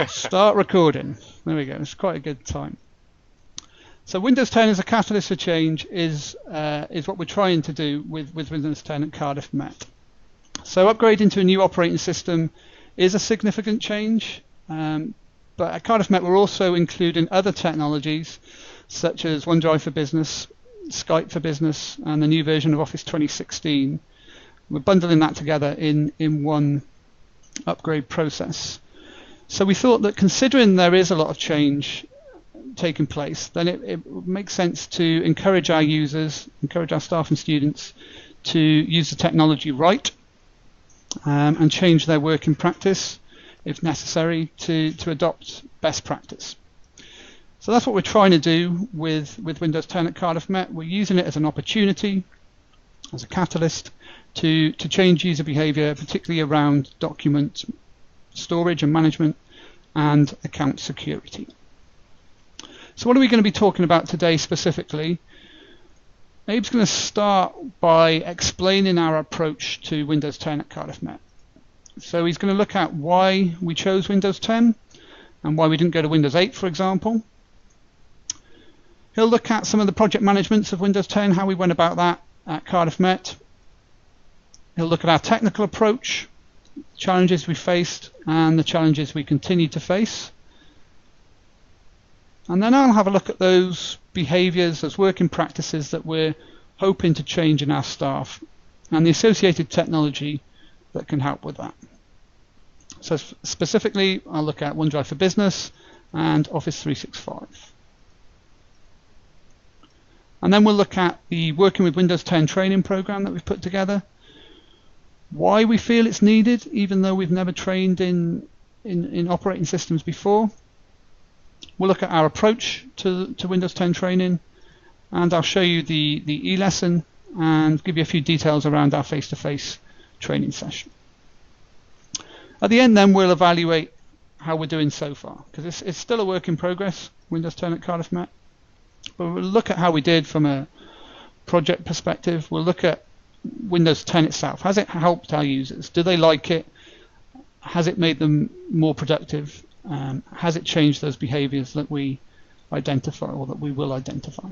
Start recording. There we go. It's quite a good time. So Windows 10 as a catalyst for change is what we're trying to do with Windows 10 at Cardiff Met. So upgrading to a new operating system is a significant change, but at Cardiff Met we're also including other technologies such as OneDrive for Business, Skype for Business, and the new version of Office 2016. We're bundling that together in one upgrade process. So we thought that considering there is a lot of change taking place, then it makes sense to encourage our users, encourage our staff and students to use the technology right and change their working practice if necessary to adopt best practice. So that's what we're trying to do with Windows 10 at Cardiff Met. We're using it as an opportunity, as a catalyst to change user behavior, particularly around document storage and management and account security. So what are we going to be talking about today specifically? Abe's going to start by explaining our approach to Windows 10 at Cardiff Met. So he's going to look at why we chose Windows 10 and why we didn't go to Windows 8, for example. He'll look at some of the project managements of Windows 10, how we went about that at Cardiff Met. He'll look at our technical approach, challenges we faced and the challenges we continue to face. And then I'll have a look at those behaviours, those working practices that we're hoping to change in our staff and the associated technology that can help with that. So specifically, I'll look at OneDrive for Business and Office 365. And then we'll look at the Working with Windows 10 training program that we've put together, why we feel it's needed, even though we've never trained in operating systems before. We'll look at our approach to Windows 10 training, and I'll show you the e-lesson and give you a few details around our face-to-face training session. At the end then we'll evaluate how we're doing so far, because it's still a work in progress, Windows 10 at Cardiff Met. But we'll look at how we did from a project perspective. We'll look at Windows 10 itself. Has it helped our users? Do they like it? Has it made them more productive? Has it changed those behaviors that we identify or that we will identify?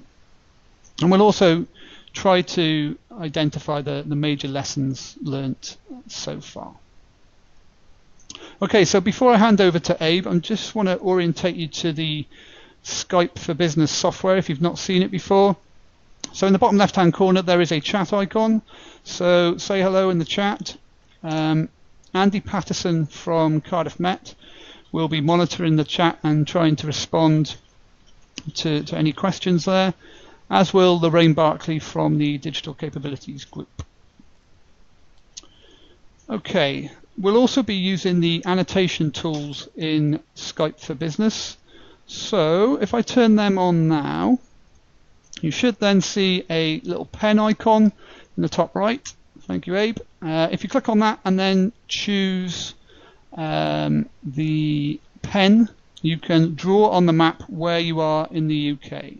And we'll also try to identify the major lessons learnt so far. Okay, so before I hand over to Abe, I just want to orientate you to the Skype for Business software if you've not seen it before. So in the bottom left hand corner there is a chat icon, so say hello in the chat. Andy Patterson from Cardiff Met will be monitoring the chat and trying to respond to any questions there, as will Lorraine Barkley from the Digital Capabilities Group. Okay, we'll also be using the annotation tools in Skype for Business. So if I turn them on now, you should then see a little pen icon in the top right. Thank you, Abe. If you click on that and then choose the pen, you can draw on the map where you are in the UK.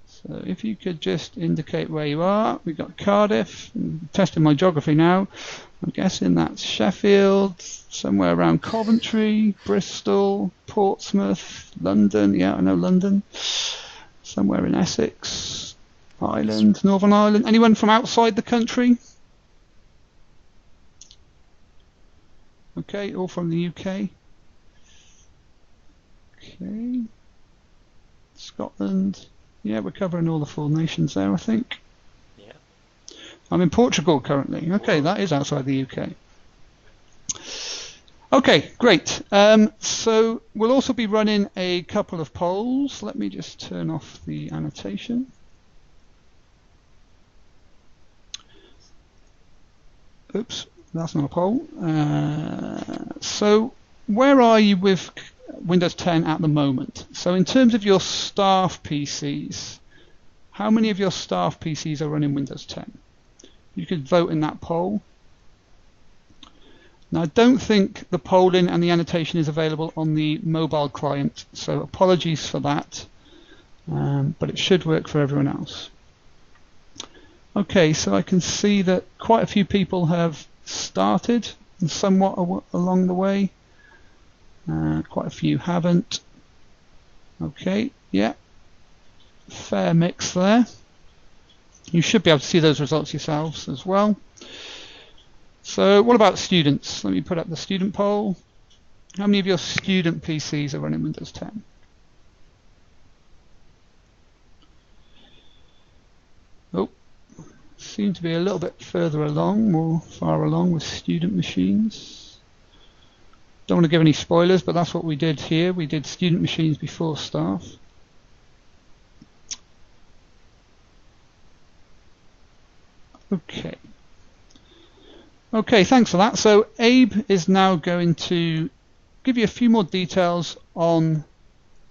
So if you could just indicate where you are. We've got Cardiff. I'm testing my geography now. I'm guessing that's Sheffield, somewhere around Coventry, Bristol, Portsmouth, London. Yeah, I know London. Somewhere in Essex, Ireland, Northern Ireland. Anyone from outside the country? Okay, all from the UK. Okay. Scotland. Yeah, we're covering all the 4 nations there, I think. Yeah. I'm in Portugal currently. Okay, that is outside the UK. Okay, great. So we'll also be running a couple of polls. Let me just turn off the annotation. Oops, that's not a poll. So where are you with Windows 10 at the moment? So in terms of your staff PCs, how many of your staff PCs are running Windows 10? You could vote in that poll. Now, I don't think the polling and the annotation is available on the mobile client, so apologies for that, but it should work for everyone else. Okay, so I can see that quite a few people have started and somewhat along the way. Quite a few haven't. Okay, yeah, fair mix there. You should be able to see those results yourselves as well. So what about students? Let me put up the student poll. How many of your student PCs are running Windows 10? Oh, seem to be a little bit further along, more far along with student machines. Don't want to give any spoilers, but that's what we did here. We did student machines before staff. Okay. Okay, thanks for that. So Abe is now going to give you a few more details on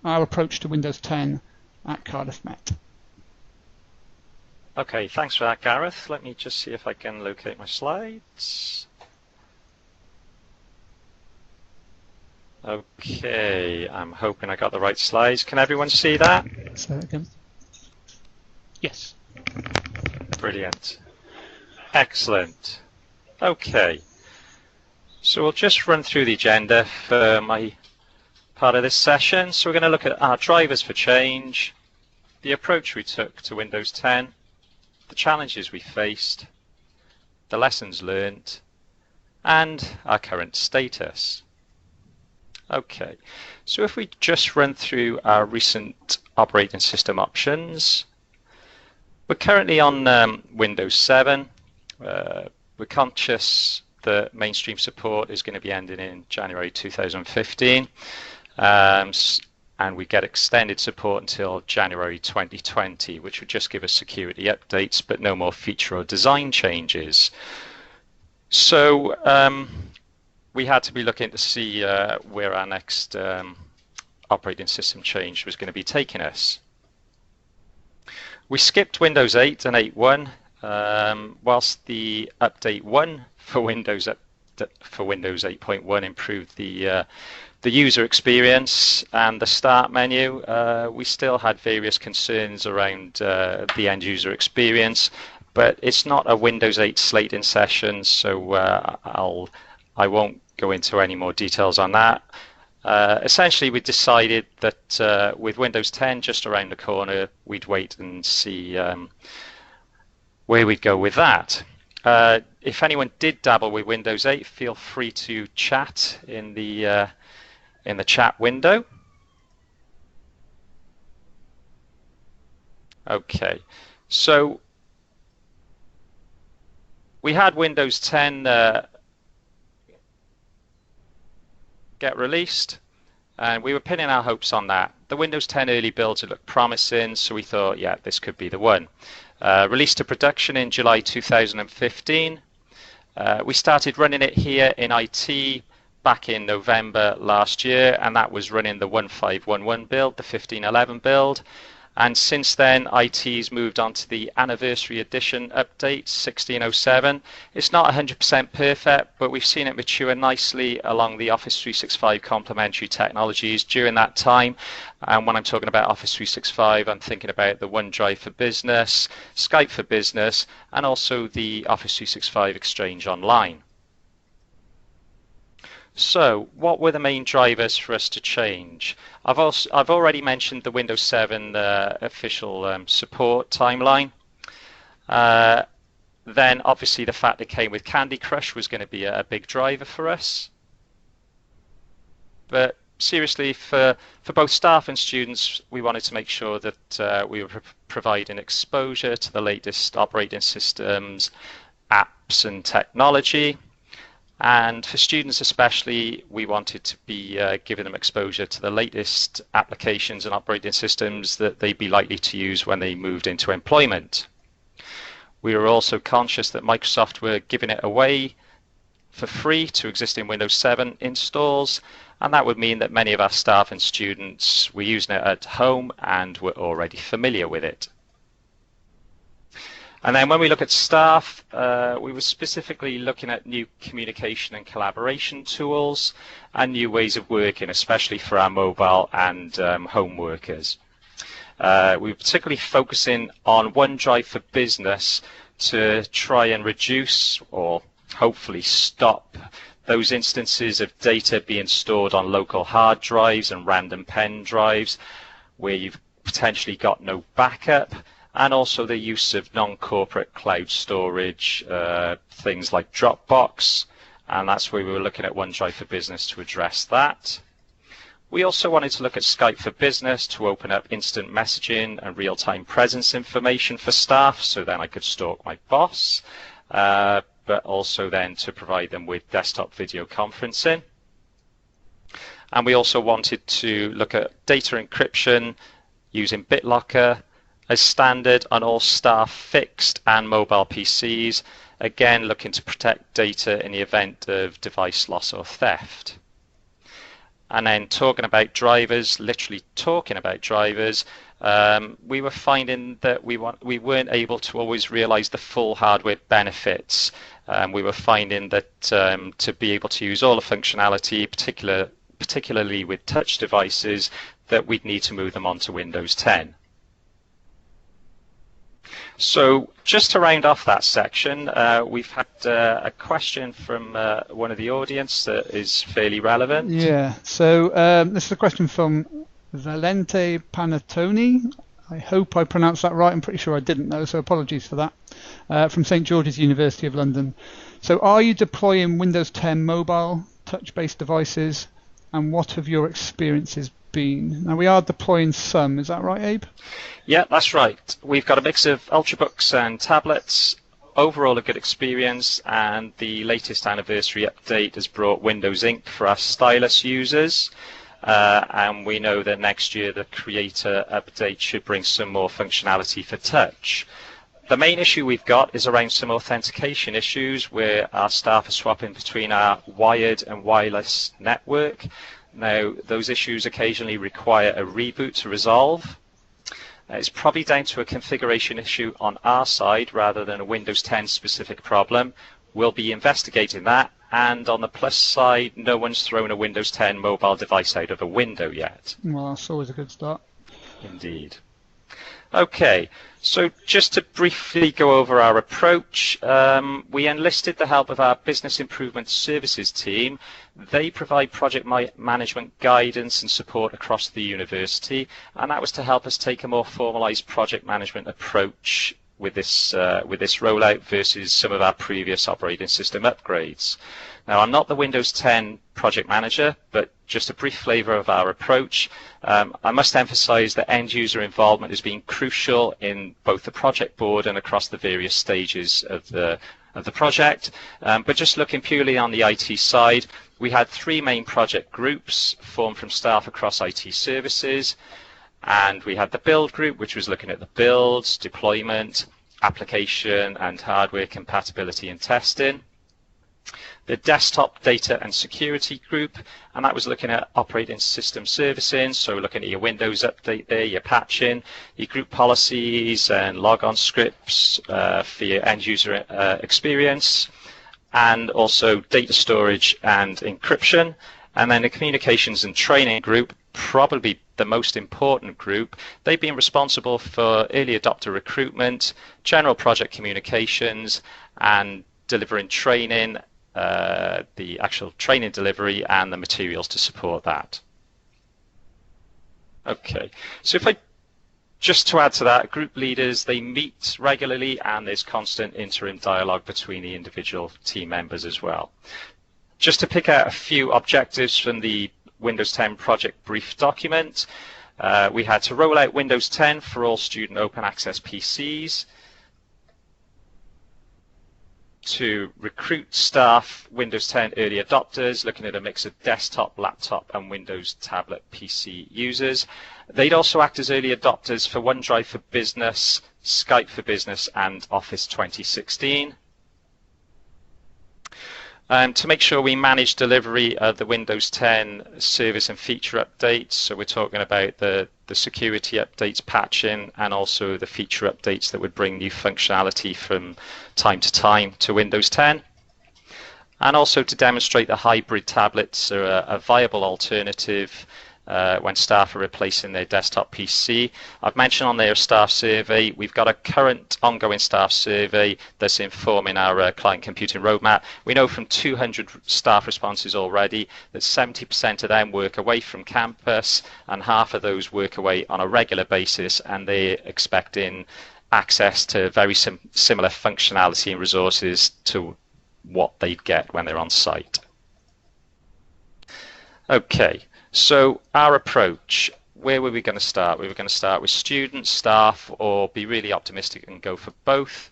our approach to Windows 10 at Cardiff Met. Okay, thanks for that, Gareth. Let me just see if I can locate my slides. Okay, I'm hoping I got the right slides. Can everyone see that? Say that again. Yes. Brilliant. Excellent. Okay, so we'll just run through the agenda for my part of this session. So we're going to look at our drivers for change, the approach we took to Windows 10, the challenges we faced, the lessons learned, and our current status. Okay, so if we just run through our recent operating system options, we're currently on Windows 7. We're conscious that mainstream support is going to be ending in January 2015, and we get extended support until January 2020, which would just give us security updates but no more feature or design changes. So we had to be looking to see where our next operating system change was going to be taking us. We skipped Windows 8 and 8.1, whilst the update 1 for Windows 8.1 improved the user experience and the start menu. We still had various concerns around the end user experience, but it's not a Windows 8 slate in session, so I won't go into any more details on that. Essentially, we decided that with Windows 10 just around the corner, we'd wait and see where we'd go with that. If anyone did dabble with Windows 8, feel free to chat in the chat window. Okay, so we had Windows 10 get released, and we were pinning our hopes on that. The Windows 10 early builds had looked promising, so we thought, yeah, this could be the one. Released to production in July 2015. We started running it here in IT back in November last year, and that was running the 1511 build, the 1511 build. And since then, IT's moved on to the anniversary edition update, 1607. It's not 100% perfect, but we've seen it mature nicely along the Office 365 complementary technologies during that time. And when I'm talking about Office 365, I'm thinking about the OneDrive for Business, Skype for Business, and also the Office 365 Exchange Online. So, what were the main drivers for us to change? I've already mentioned the Windows 7 official support timeline. Then, obviously, the fact it came with Candy Crush was going to be a big driver for us. But seriously, for both staff and students, we wanted to make sure that we were providing exposure to the latest operating systems, apps, and technology. And for students especially, we wanted to be giving them exposure to the latest applications and operating systems that they'd be likely to use when they moved into employment. We were also conscious that Microsoft were giving it away for free to existing Windows 7 installs, and that would mean that many of our staff and students were using it at home and were already familiar with it. And then when we look at staff, we were specifically looking at new communication and collaboration tools and new ways of working, especially for our mobile and home workers. We were particularly focusing on OneDrive for Business to try and reduce or hopefully stop those instances of data being stored on local hard drives and random pen drives where you've potentially got no backup, and also the use of non-corporate cloud storage, things like Dropbox, and that's where we were looking at OneDrive for Business to address that. We also wanted to look at Skype for Business to open up instant messaging and real-time presence information for staff, so then I could stalk my boss, but also then to provide them with desktop video conferencing. And we also wanted to look at data encryption using BitLocker as standard on all staff fixed and mobile PCs, again looking to protect data in the event of device loss or theft. And then talking about drivers, literally talking about drivers, we were finding that we weren't able to always realize the full hardware benefits. We were finding that to be able to use all the functionality, particularly with touch devices, that we'd need to move them onto Windows 10. So just to round off that section, we've had a question from one of the audience that is fairly relevant. Yeah, so this is a question from Valente Panatoni. I hope I pronounced that right. I'm pretty sure I didn't though, so apologies for that. From St George's University of London. So are you deploying Windows 10 mobile touch-based devices, and what have your experiences been? Now we are deploying some, is that right, Abe? Yeah, that's right. We've got a mix of Ultrabooks and tablets. Overall a good experience, and the latest anniversary update has brought Windows Ink for our stylus users. And we know that next year the Creator update should bring some more functionality for touch. The main issue we've got is around some authentication issues where our staff are swapping between our wired and wireless network. Now, those issues occasionally require a reboot to resolve. It's probably down to a configuration issue on our side rather than a Windows 10 specific problem. We'll be investigating that, and on the plus side, no one's thrown a Windows 10 mobile device out of a window yet. Well, that's always a good start. Indeed. Okay, so just to briefly go over our approach, we enlisted the help of our Business Improvement Services team. They provide project management guidance and support across the university, and that was to help us take a more formalized project management approach with this rollout versus some of our previous operating system upgrades. Now, I'm not the Windows 10 project manager, but just a brief flavor of our approach. I must emphasize that end user involvement has been crucial in both the project board and across the various stages of the project. But just looking purely on the IT side, we had three main project groups formed from staff across IT services. And we had the build group, which was looking at the builds, deployment, application and hardware compatibility and testing. The desktop data and security group, and that was looking at operating system servicing, so looking at your Windows update there, your patching, your group policies and logon scripts for your end user experience, and also data storage and encryption. And then the communications and training group, probably the most important group. They've been responsible for early adopter recruitment, general project communications, and delivering training, the actual training delivery and the materials to support that. Okay, so if I just to add to that, group leaders, they meet regularly and there's constant interim dialogue between the individual team members as well. Just to pick out a few objectives from the Windows 10 project brief document, we had to roll out Windows 10 for all student open access PCs, to recruit staff Windows 10 early adopters, looking at a mix of desktop, laptop and Windows tablet PC users. They'd also act as early adopters for OneDrive for Business, Skype for Business and Office 2016. To make sure we manage delivery of the Windows 10 service and feature updates, so we're talking about the security updates, patching, and also the feature updates that would bring new functionality from time to time to Windows 10. And also to demonstrate that hybrid tablets are a viable alternative when staff are replacing their desktop PC. I've mentioned on their staff survey, we've got a current ongoing staff survey that's informing our client computing roadmap. We know from 200 staff responses already that 70% of them work away from campus, and half of those work away on a regular basis, and they're expecting access to very similar functionality and resources to what they'd get when they're on site. Okay. So our approach, where were we going to start? We were going to start with students, staff, or be really optimistic and go for both.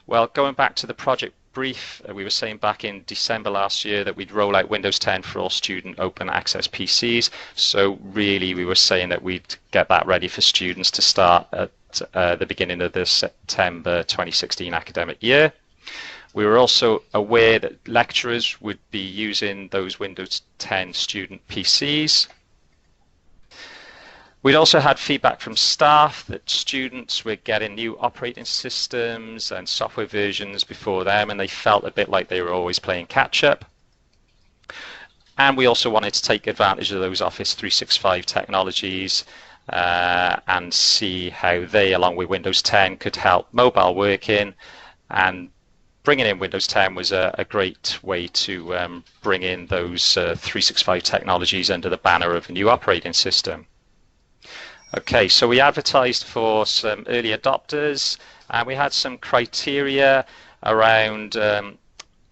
Well, going back to the project brief, we were saying back in December last year that we'd roll out Windows 10 for all student open access PCs. So really we were saying that we'd get that ready for students to start at the beginning of the September 2016 academic year. We were also aware that lecturers would be using those Windows 10 student PCs. We'd also had feedback from staff that students were getting new operating systems and software versions before them, and they felt a bit like they were always playing catch-up. And we also wanted to take advantage of those Office 365 technologies and see how they, along with Windows 10, could help mobile working, and bringing in Windows 10 was a great way to bring in those 365 technologies under the banner of a new operating system. Okay, so we advertised for some early adopters, and we had some criteria around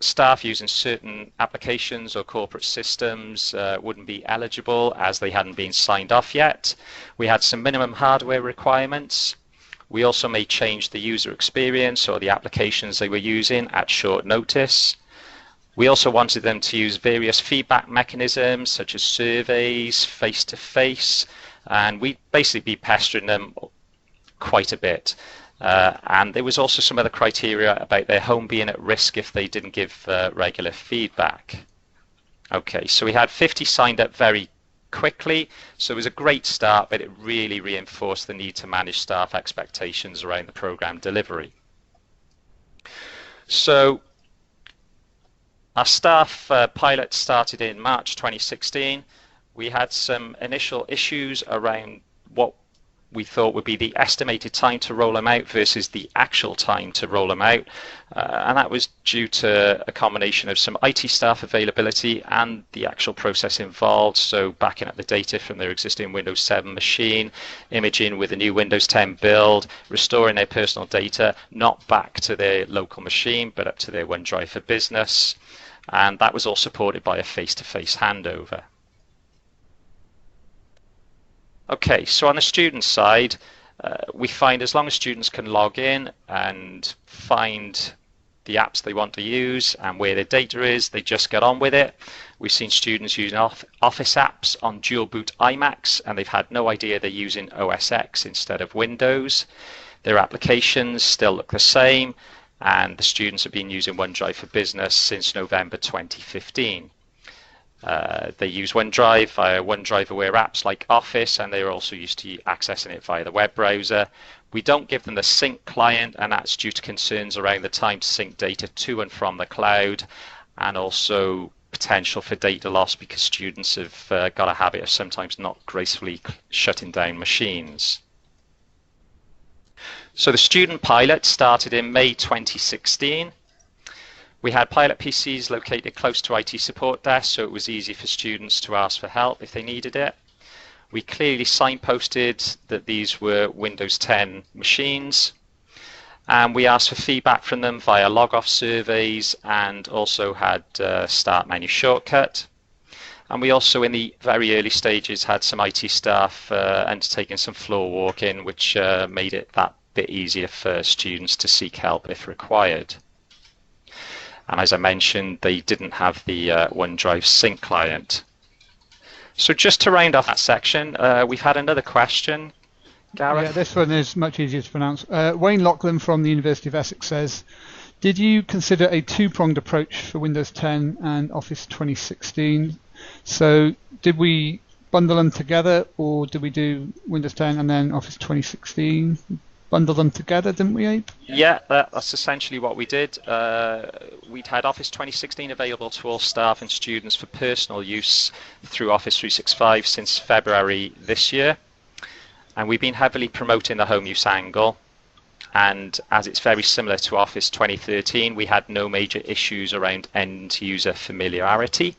staff using certain applications or corporate systems wouldn't be eligible as they hadn't been signed off yet. We had some minimum hardware requirements. We also may change the user experience or the applications they were using at short notice. We also wanted them to use various feedback mechanisms such as surveys, face-to-face, and we'd basically be pestering them quite a bit. And there was also some other criteria about their home being at risk if they didn't give regular feedback. Okay, so we had 50 signed up very quickly, so it was a great start, but it really reinforced the need to manage staff expectations around the program delivery. So our staff pilot started in March 2016. We had some initial issues around what we thought would be the estimated time to roll them out versus the actual time to roll them out. And that was due to a combination of some IT staff availability and the actual process involved. So backing up the data from their existing Windows 7 machine, imaging with a new Windows 10 build, restoring their personal data, not back to their local machine, but up to their OneDrive for Business. And that was all supported by a face-to-face handover. Okay, so on the student side, we find as long as students can log in and find the apps they want to use and where their data is, they just get on with it. We've seen students using Office apps on dual boot iMacs, and they've had no idea they're using OS X instead of Windows. Their applications still look the same, and the students have been using OneDrive for Business since November 2015. They use OneDrive via OneDrive-aware apps like Office, and they're also used to accessing it via the web browser. We don't give them the sync client, and that's due to concerns around the time to sync data to and from the cloud, and also potential for data loss because students have got a habit of sometimes not gracefully shutting down machines. So the student pilot started in May 2016. We had pilot PCs located close to IT support desks, so it was easy for students to ask for help if they needed it. We clearly signposted that these were Windows 10 machines, and we asked for feedback from them via log-off surveys, and also had Start Menu shortcut. And we also, in the very early stages, had some IT staff undertaking some floor walking, which made it that bit easier for students to seek help if required. And as I mentioned, they didn't have the OneDrive sync client. So just to round off that section, we've had another question. Gareth? Yeah, this one is much easier to pronounce. Wayne Lachlan from the University of Essex says, did you consider a two-pronged approach for Windows 10 and Office 2016? So did we bundle them together, or did we do Windows 10 and then Office 2016? bundle them together, didn't we, Abe? Yeah, that's essentially what we did. We'd had Office 2016 available to all staff and students for personal use through Office 365 since February this year. And we've been heavily promoting the home use angle. And as it's very similar to Office 2013, we had no major issues around end user familiarity.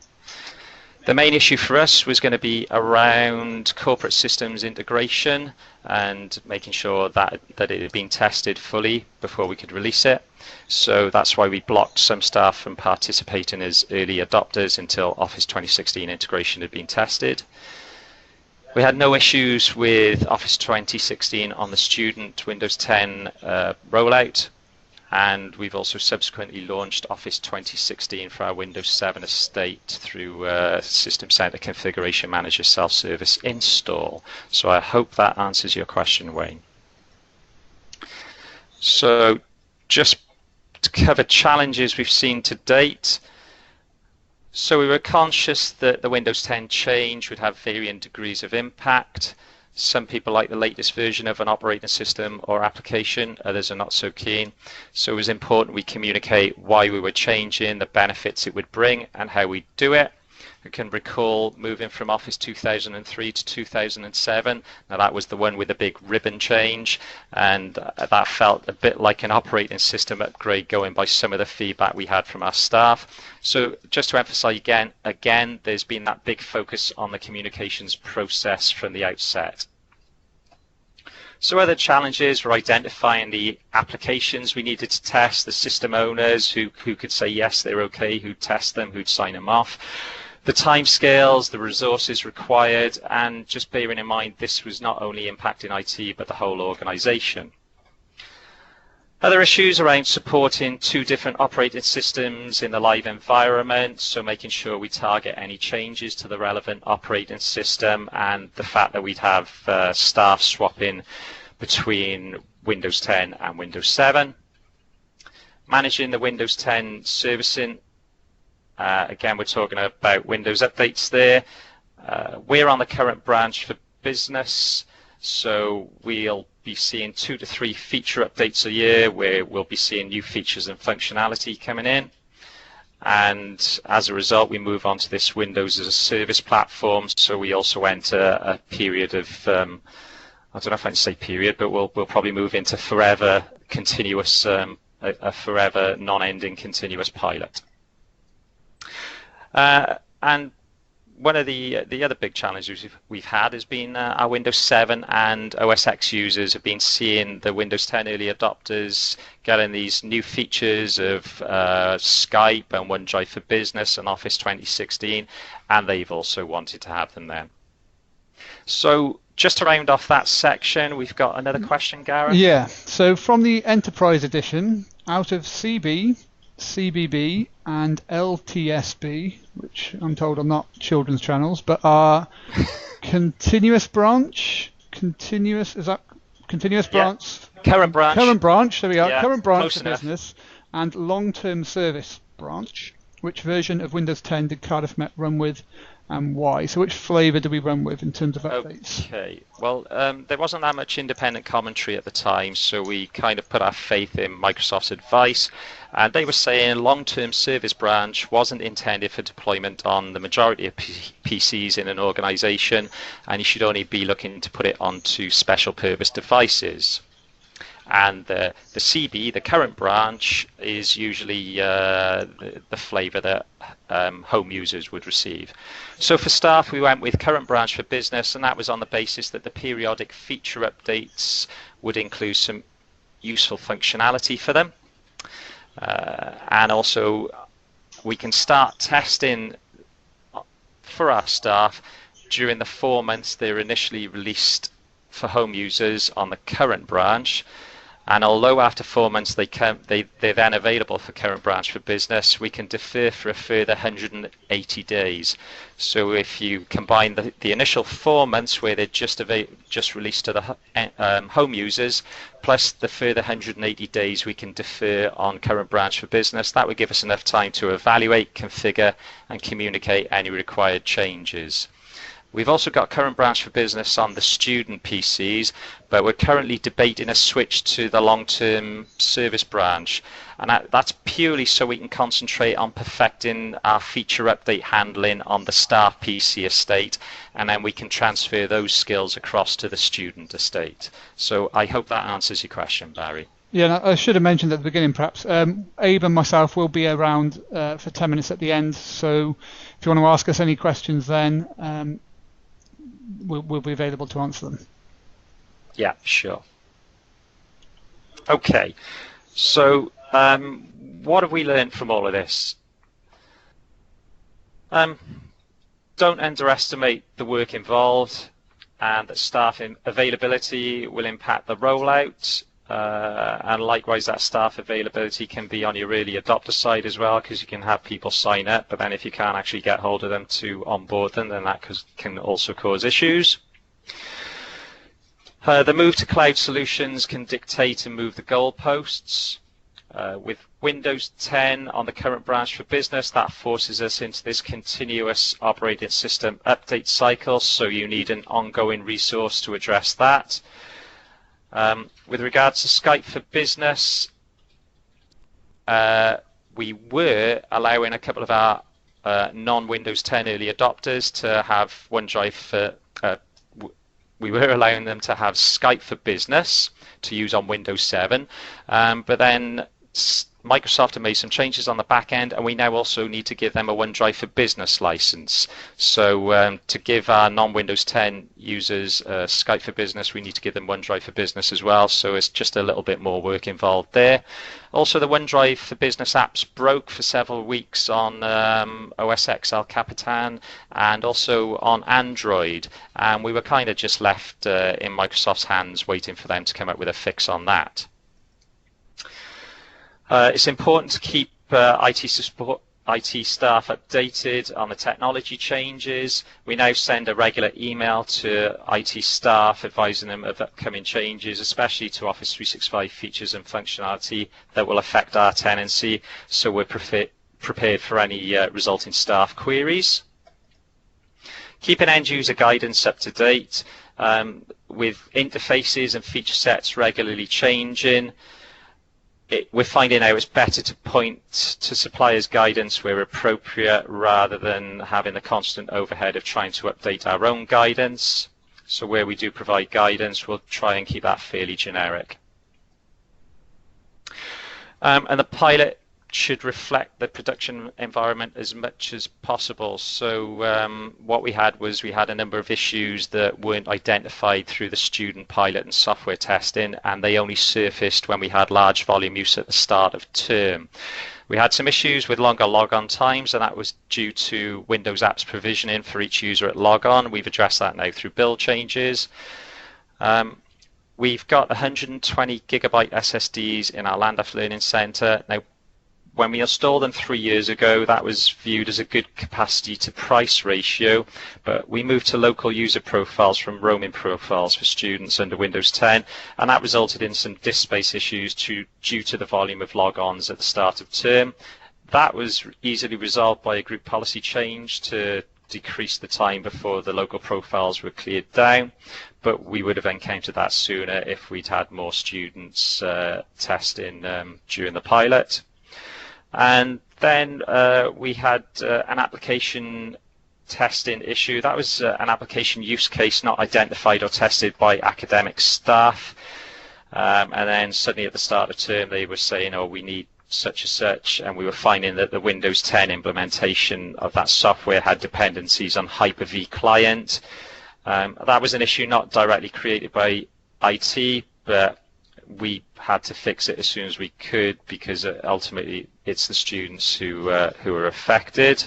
The main issue for us was going to be around corporate systems integration and making sure that it had been tested fully before we could release it. So that's why we blocked some staff from participating as early adopters until Office 2016 integration had been tested. We had no issues with Office 2016 on the student Windows 10 rollout. And we've also subsequently launched Office 2016 for our Windows 7 estate through System Center Configuration Manager self-service install. So I hope that answers your question, Wayne. So just to cover challenges we've seen to date. So we were conscious that the Windows 10 change would have varying degrees of impact. Some people like the latest version of an operating system or application, others are not so keen. So it was important we communicate why we were changing, the benefits it would bring, and how we do it. I can recall moving from Office 2003 to 2007. Now that was the one with the big ribbon change, and that felt a bit like an operating system upgrade going by some of the feedback we had from our staff. So just to emphasize again, there's been that big focus on the communications process from the outset. So other challenges were identifying the applications we needed to test, the system owners who could say yes, they're okay, who'd test them, who'd sign them off. The timescales, the resources required, and just bearing in mind this was not only impacting IT but the whole organization. Other issues around supporting 2 different operating systems in the live environment, so making sure we target any changes to the relevant operating system, and the fact that we'd have staff swapping between Windows 10 and Windows 7. Managing the Windows 10 servicing. Again, we're talking about Windows updates there. We're on the current branch for business, so we'll be seeing 2 to 3 feature updates a year where we'll be seeing new features and functionality coming in. And as a result, we move on to this Windows as a service platform. So we also enter a period of, I don't know if I can say period, but we'll probably move into forever continuous, a forever non-ending continuous pilot. And one of the other big challenges we've had has been our Windows 7 and OS X users have been seeing the Windows 10 early adopters getting these new features of Skype and OneDrive for Business and Office 2016, and they've also wanted to have them then. So just to round off that section, we've got another question, Gareth. Yeah, so from the Enterprise Edition, out of CB, CBB and LTSB, which I'm told are not children's channels, but are continuous branch, is that continuous branch? Current branch. Current branch, there we are, Yeah, current branch for enough. business, and long-term service branch. Which version of Windows 10 did Cardiff Met run with, and why? So which flavour do we run with in terms of updates? Okay, well, there wasn't that much independent commentary at the time, so we kind of put our faith in Microsoft's advice, and they were saying long-term service branch wasn't intended for deployment on the majority of PCs in an organization, and you should only be looking to put it onto special purpose devices. And the CB, the current branch, is usually the flavor that home users would receive. So for staff, we went with current branch for business, and that was on the basis that the periodic feature updates would include some useful functionality for them. And also, we can start testing for our staff during the 4 months they're initially released for home users on the current branch. And although after 4 months they're then available for current branch for business, we can defer for a further 180 days. So if you combine the initial 4 months where they're just released to the home users, plus the further 180 days we can defer on current branch for business, that would give us enough time to evaluate, configure, and communicate any required changes. We've also got current branch for business on the student PCs, but we're currently debating a switch to the long-term service branch. And that's purely so we can concentrate on perfecting our feature update handling on the staff PC estate, and then we can transfer those skills across to the student estate. So I hope that answers your question, Barry. Yeah, I should have mentioned at the beginning, perhaps. Abe and myself will be around for 10 minutes at the end, so if you want to ask us any questions then, we'll be available to answer them. Yeah, sure. Okay, so what have we learned from all of this? Don't underestimate the work involved, and that staff availability will impact the rollout. And likewise, that staff availability can be on your early adopter side as well, because you can have people sign up, but then if you can't actually get hold of them to onboard them, then that can also cause issues. The move to cloud solutions can dictate and move the goalposts. With Windows 10 on the current branch for business, that forces us into this continuous operating system update cycle, so you need an ongoing resource to address that. With regards to Skype for Business, we were allowing a couple of our non-Windows 10 early adopters to have OneDrive for, we were allowing them to have Skype for Business to use on Windows 7, but then Microsoft have made some changes on the back end, and we now also need to give them a OneDrive for Business license. So to give our non-Windows 10 users Skype for Business, we need to give them OneDrive for Business as well. So it's just a little bit more work involved there. Also, the OneDrive for Business apps broke for several weeks on OS X El Capitan and also on Android. And we were kind of just left in Microsoft's hands waiting for them to come up with a fix on that. It's important to keep IT staff updated on the technology changes. We now send a regular email to IT staff advising them of upcoming changes, especially to Office 365 features and functionality that will affect our tenancy, so we're prepared for any resulting staff queries. Keeping end-user guidance up to date with interfaces and feature sets regularly changing. We're finding out it's better to point to suppliers' guidance where appropriate rather than having the constant overhead of trying to update our own guidance. So where we do provide guidance, we'll try and keep that fairly generic. And the pilot should reflect the production environment as much as possible. So what we had was we had a number of issues that weren't identified through the student pilot and software testing, and they only surfaced when we had large volume use at the start of term. We had some issues with longer logon times, and that was due to Windows apps provisioning for each user at logon. We've addressed that now through build changes. We've got 120 gigabyte SSDs in our Landgraf Learning Center. Now, when we installed them 3 years ago, that was viewed as a good capacity to price ratio, but we moved to local user profiles from roaming profiles for students under Windows 10, and that resulted in some disk space issues due to the volume of logons at the start of term. That was easily resolved by a group policy change to decrease the time before the local profiles were cleared down, but we would have encountered that sooner if we'd had more students testing during the pilot. And then we had an application testing issue. That was an application use case not identified or tested by academic staff. And then suddenly at the start of term, they were saying, oh, we need such and such. And we were finding that the Windows 10 implementation of that software had dependencies on Hyper-V client. That was an issue not directly created by IT, but we had to fix it as soon as we could because ultimately it's the students who are affected.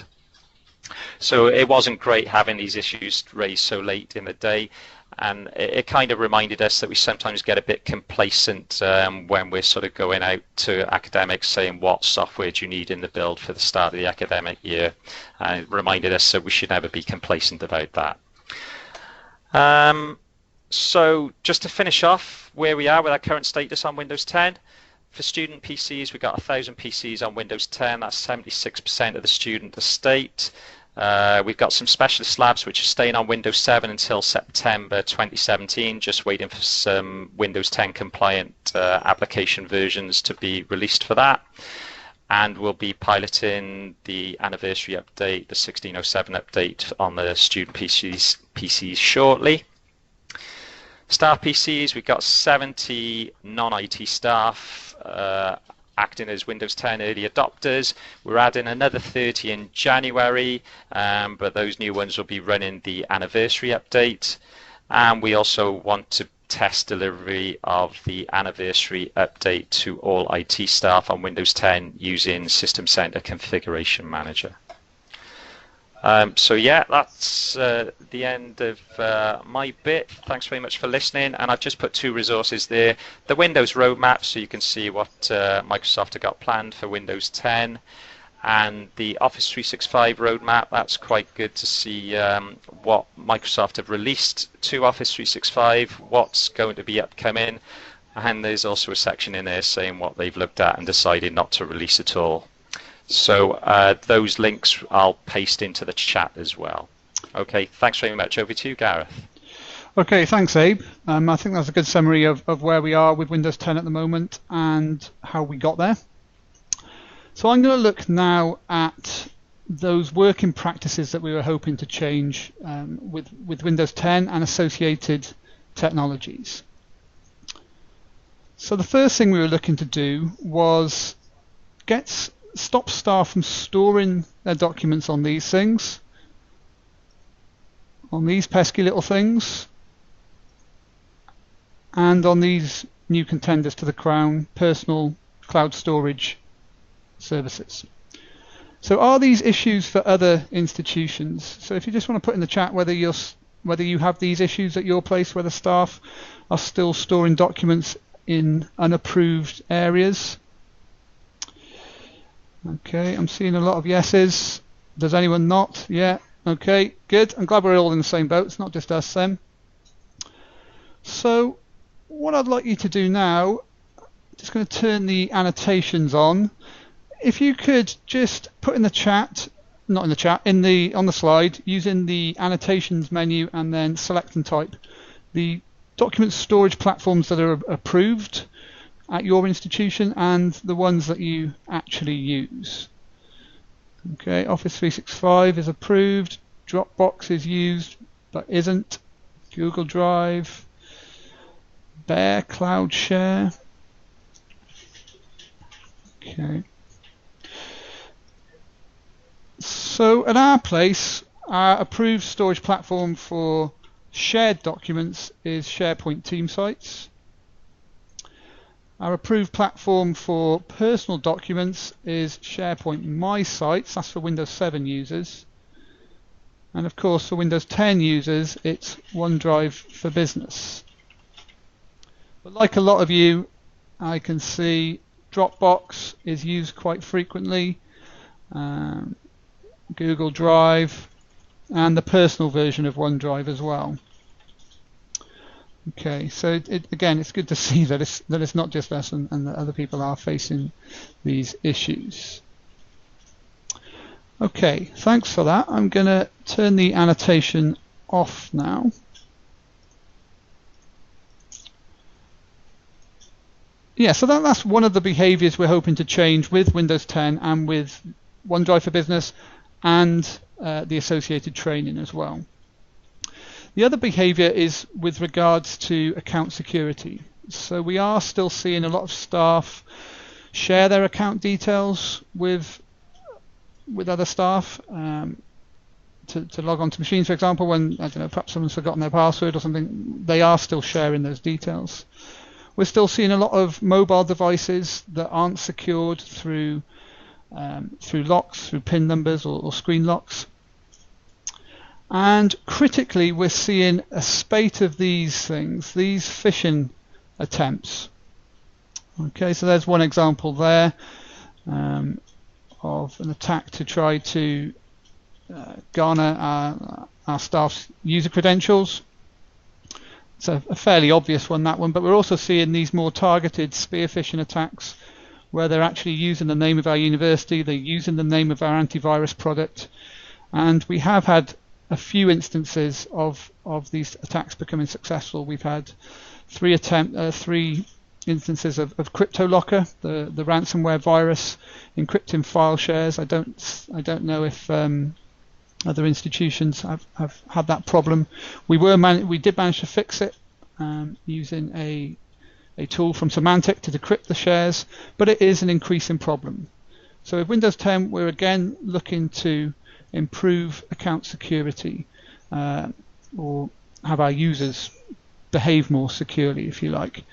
So it wasn't great having these issues raised so late in the day, and it kind of reminded us that we sometimes get a bit complacent when we're sort of going out to academics saying what software do you need in the build for the start of the academic year, and it reminded us that we should never be complacent about that. So just to finish off where we are with our current status on Windows 10, for student PCs, we've got 1,000 PCs on Windows 10. That's 76% of the student estate. We've got some specialist labs which are staying on Windows 7 until September 2017, just waiting for some Windows 10 compliant application versions to be released for that. And we'll be piloting the anniversary update, the 1607 update on the student PCs shortly. Staff PCs, we've got 70 non-IT staff acting as Windows 10 early adopters. We're adding another 30 in January, but those new ones will be running the anniversary update. And we also want to test delivery of the anniversary update to all IT staff on Windows 10 using System Center Configuration Manager. So yeah, that's the end of my bit. Thanks very much for listening, and I've just put two resources there. The Windows roadmap, so you can see what Microsoft have got planned for Windows 10, and the Office 365 roadmap. That's quite good to see what Microsoft have released to Office 365, what's going to be upcoming, and there's also a section in there saying what they've looked at and decided not to release at all. So those links I'll paste into the chat as well. Okay, thanks very much. Over to you, Gareth. Okay, thanks, Abe. I think that's a good summary of where we are with Windows 10 at the moment and how we got there. So I'm going to look now at those working practices that we were hoping to change with Windows 10 and associated technologies. So the first thing we were looking to do was stop staff from storing their documents on these things, on these pesky little things, and on these new contenders to the Crown, personal cloud storage services. So are these issues for other institutions? So if you just want to put in the chat whether you have these issues at your place, whether staff are still storing documents in unapproved areas. Okay, I'm seeing a lot of yeses. Does anyone not? Yeah, okay, good. I'm glad we're all in the same boat. It's not just us then. So what I'd like you to do now, just going to turn the annotations on. If you could just put in the chat, not in the chat, on the slide, using the annotations menu and then select and type the document storage platforms that are approved at your institution and the ones that you actually use. Okay, Office 365 is approved, Dropbox is used but isn't, Google Drive, Bear Cloud Share. Okay. So at our place, our approved storage platform for shared documents is SharePoint Team Sites. Our approved platform for personal documents is SharePoint My Sites. That's for Windows 7 users. And of course for Windows 10 users it's OneDrive for Business. But like a lot of you, I can see Dropbox is used quite frequently, Google Drive, and the personal version of OneDrive as well. Okay, so again, it's good to see that it's not just us and that other people are facing these issues. Okay, thanks for that. I'm going to turn the annotation off now. Yeah, so that's one of the behaviors we're hoping to change with Windows 10 and with OneDrive for Business and the associated training as well. The other behavior is with regards to account security. So we are still seeing a lot of staff share their account details with other staff to log on to machines, for example, when, I don't know, perhaps someone's forgotten their password or something. They are still sharing those details. We're still seeing a lot of mobile devices that aren't secured through locks, through PIN numbers or screen locks. And critically, we're seeing a spate of these things, these phishing attempts. Okay, so there's one example there of an attack to try to garner our staff's user credentials. It's a fairly obvious one, that one, but we're also seeing these more targeted spear phishing attacks where they're actually using the name of our university, they're using the name of our antivirus product, And we have had a few instances of these attacks becoming successful. We've had three instances of CryptoLocker, the ransomware virus, encrypting file shares. I don't know if other institutions have had that problem. We did manage to fix it using a tool from Symantec to decrypt the shares, but it is an increasing problem. So with Windows 10, we're again looking to improve account security, or have our users behave more securely, if you like.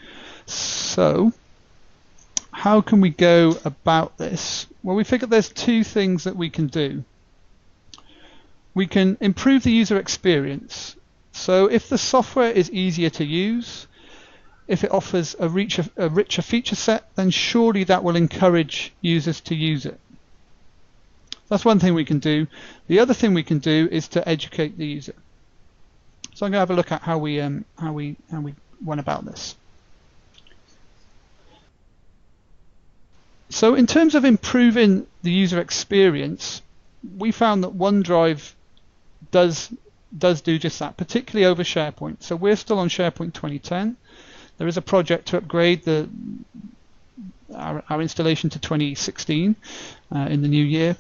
So how can we go about this? Well, we figured there's two things that we can do. We can improve the user experience. So if the software is easier to use, if it offers a richer feature set, then surely that will encourage users to use it. That's one thing we can do. The other thing we can do is to educate the user. So I'm going to have a look at how we went about this. So in terms of improving the user experience, we found that OneDrive does do just that, particularly over SharePoint. So we're still on SharePoint 2010. There is a project to upgrade our installation to 2016 in the new year.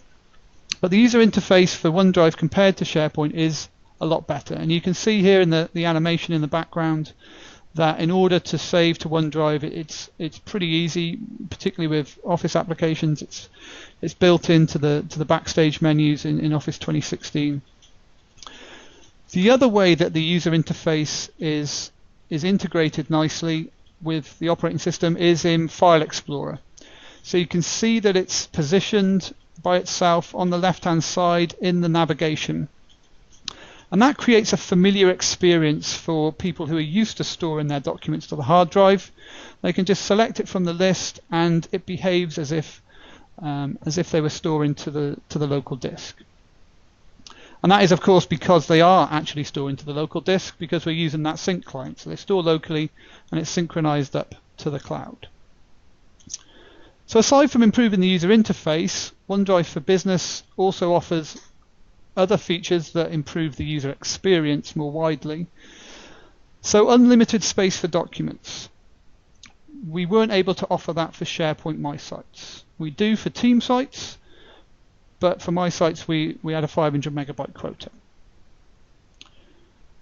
But the user interface for OneDrive compared to SharePoint is a lot better. And you can see here in the animation in the background that in order to save to OneDrive, it's pretty easy, particularly with Office applications. It's built into the backstage menus in Office 2016. The other way that the user interface is integrated nicely with the operating system is in File Explorer. So you can see that it's positioned by itself on the left-hand side in the navigation. And that creates a familiar experience for people who are used to storing their documents to the hard drive. They can just select it from the list, and it behaves as if they were storing to the local disk. And that is, of course, because they are actually storing to the local disk, because we're using that sync client. So they store locally, and it's synchronized up to the cloud. So aside from improving the user interface, OneDrive for Business also offers other features that improve the user experience more widely. So unlimited space for documents. We weren't able to offer that for SharePoint My Sites. We do for Team Sites, but for My Sites we had a 500 megabyte quota.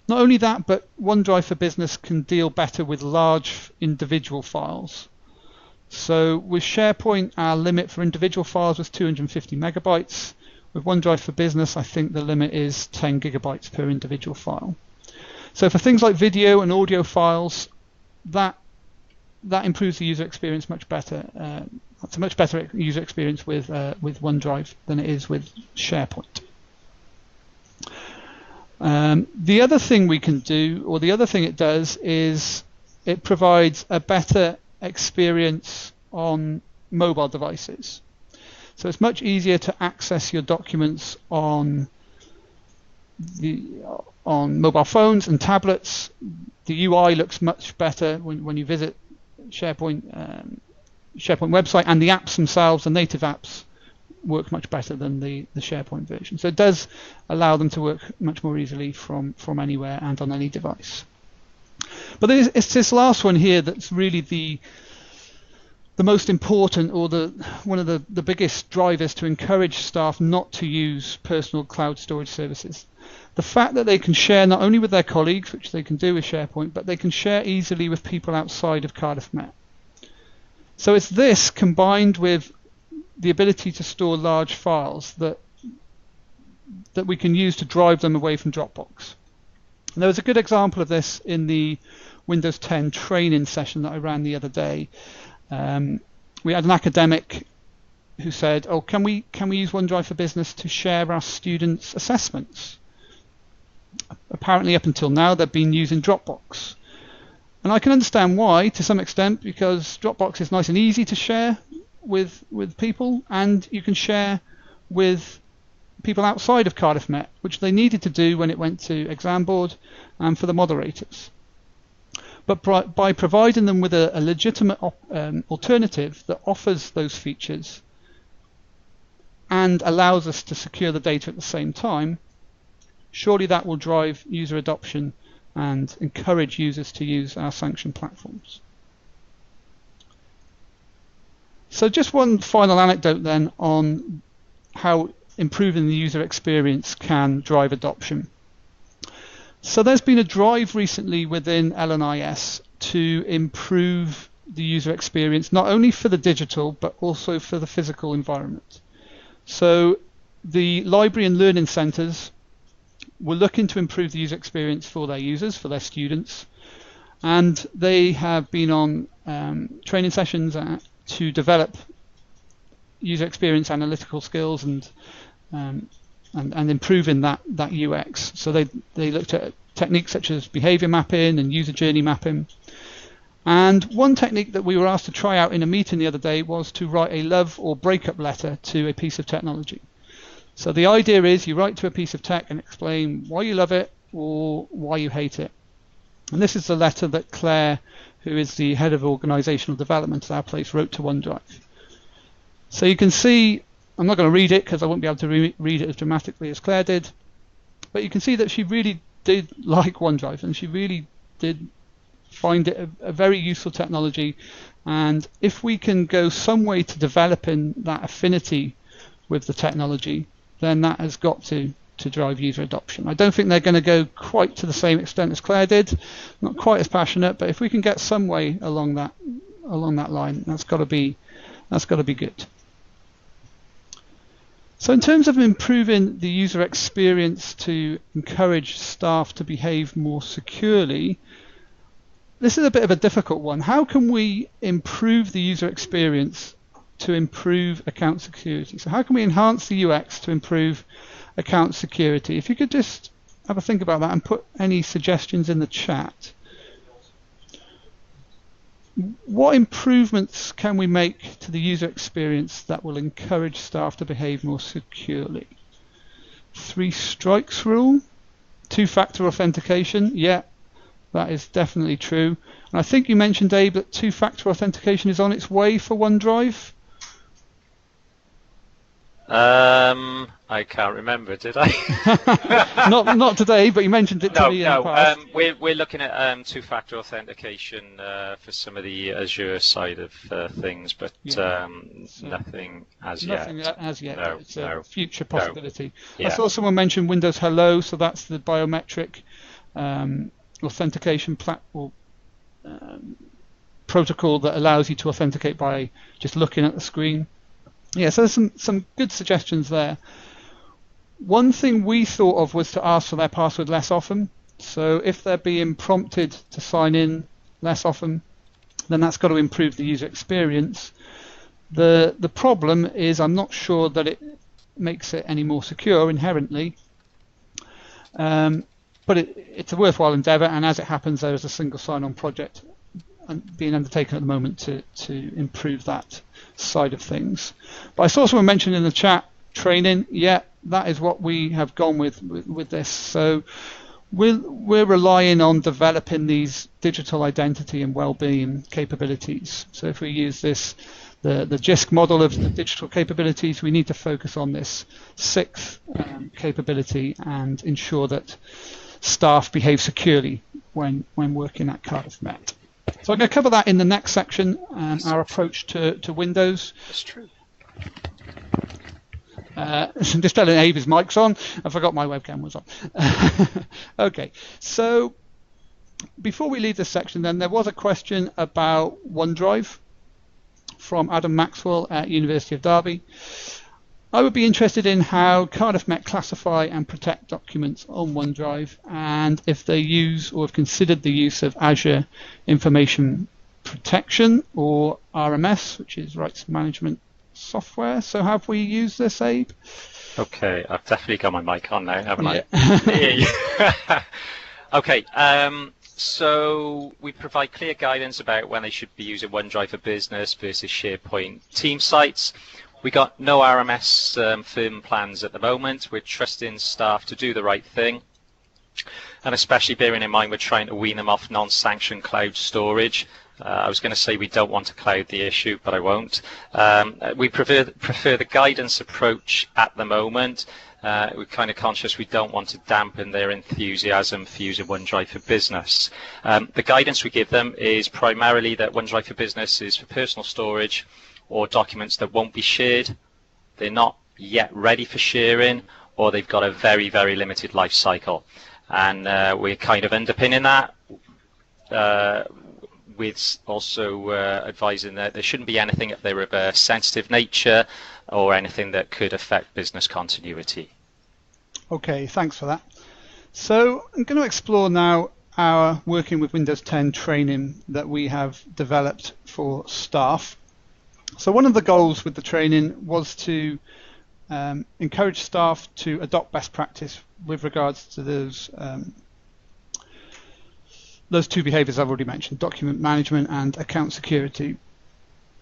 Not only that, but OneDrive for Business can deal better with large individual files. So with SharePoint, our limit for individual files was 250 megabytes. With OneDrive for Business, I think the limit is 10 gigabytes per individual file. So for things like video and audio files, that improves the user experience much better. It's a much better user experience with OneDrive than it is with SharePoint. The other thing we can do, or the other thing it does, is it provides a better experience on mobile devices. So it's much easier to access your documents on mobile phones and tablets. The UI looks much better when you visit SharePoint website, and the apps themselves, the native apps, work much better than the SharePoint version. So it does allow them to work much more easily from anywhere and on any device. But it's this last one here that's really the most important, or one of the biggest drivers to encourage staff not to use personal cloud storage services. The fact that they can share not only with their colleagues, which they can do with SharePoint, but they can share easily with people outside of Cardiff Met. So it's this combined with the ability to store large files that we can use to drive them away from Dropbox. And there was a good example of this in the Windows 10 training session that I ran the other day. We had an academic who said, "Oh, can we use OneDrive for Business to share our students' assessments?" Apparently, up until now, they've been using Dropbox, and I can understand why to some extent, because Dropbox is nice and easy to share with people, and you can share with people outside of Cardiff Met, which they needed to do when it went to exam board and for the moderators. But by providing them with a legitimate alternative that offers those features, and allows us to secure the data at the same time, surely that will drive user adoption and encourage users to use our sanctioned platforms. So just one final anecdote then on how improving the user experience can drive adoption. So there's been a drive recently within LNIS to improve the user experience, not only for the digital, but also for the physical environment. So the library and learning centres were looking to improve the user experience for their users, for their students, and they have been on training sessions to develop user experience analytical skills and improving that UX. So they looked at techniques such as behavior mapping and user journey mapping. And one technique that we were asked to try out in a meeting the other day was to write a love or breakup letter to a piece of technology. So the idea is you write to a piece of tech and explain why you love it or why you hate it. And this is the letter that Claire, who is the head of organizational development at our place, wrote to OneDrive. So you can see, I'm not going to read it because I won't be able to read it as dramatically as Claire did, but you can see that she really did like OneDrive and she really did find it a very useful technology. And if we can go some way to developing that affinity with the technology, then that has got to drive user adoption. I don't think they're going to go quite to the same extent as Claire did, not quite as passionate, but if we can get some way along that line, that's got to be good. So in terms of improving the user experience to encourage staff to behave more securely, this is a bit of a difficult one. How can we improve the user experience to improve account security? So how can we enhance the UX to improve account security? If you could just have a think about that and put any suggestions in the chat. What improvements can we make to the user experience that will encourage staff to behave more securely? 3 strikes rule, 2-factor authentication. Yeah, that is definitely true. And I think you mentioned, Abe, that 2-factor authentication is on its way for OneDrive. I can't remember, did I? not today, but you mentioned it to me in the past. We're looking at 2-factor authentication for some of the Azure side of things, but nothing as yet. Nothing as yet. No, it's a future possibility. No. Yeah. I saw someone mention Windows Hello, so that's the biometric authentication protocol that allows you to authenticate by just looking at the screen. Yeah, so there's some good suggestions there. One thing we thought of was to ask for their password less often. So if they're being prompted to sign in less often, then that's got to improve the user experience. The problem is I'm not sure that it makes it any more secure inherently. But it's a worthwhile endeavor, and as it happens, there is a single sign-on project being undertaken at the moment to improve that side of things. But I saw someone mention in the chat training. Yeah, that is what we have gone with this. So we're relying on developing these digital identity and well-being capabilities. So if we use this, the JISC model of the digital capabilities, we need to focus on this 6th capability and ensure that staff behave securely when working at Cardiff Met. So I'm going to cover that in the next section, our approach to Windows. That's true. Just telling Abe his mic's on. I forgot my webcam was on. Okay, so before we leave this section then, there was a question about OneDrive from Adam Maxwell at University of Derby. I would be interested in how Cardiff Met classify and protect documents on OneDrive, and if they use or have considered the use of Azure Information Protection or RMS, which is Rights Management Software. So have we used this, Abe? Okay, I've definitely got my mic on now, haven't I? Okay, so we provide clear guidance about when they should be using OneDrive for Business versus SharePoint team sites. We got no RMS firm plans at the moment. We're trusting staff to do the right thing. And especially bearing in mind we're trying to wean them off non-sanctioned cloud storage. I was going to say we don't want to cloud the issue, but I won't. We prefer the guidance approach at the moment. We're kind of conscious we don't want to dampen their enthusiasm for using OneDrive for Business. The guidance we give them is primarily that OneDrive for Business is for personal storage or documents that won't be shared. They're not yet ready for sharing, or they've got a very, very limited life cycle. And we're kind of underpinning that with also advising that there shouldn't be anything if they're of a sensitive nature or anything that could affect business continuity. Okay, thanks for that. So I'm going to explore now our working with Windows 10 training that we have developed for staff. So one of the goals with the training was to encourage staff to adopt best practice with regards to those two behaviours I've already mentioned, document management and account security.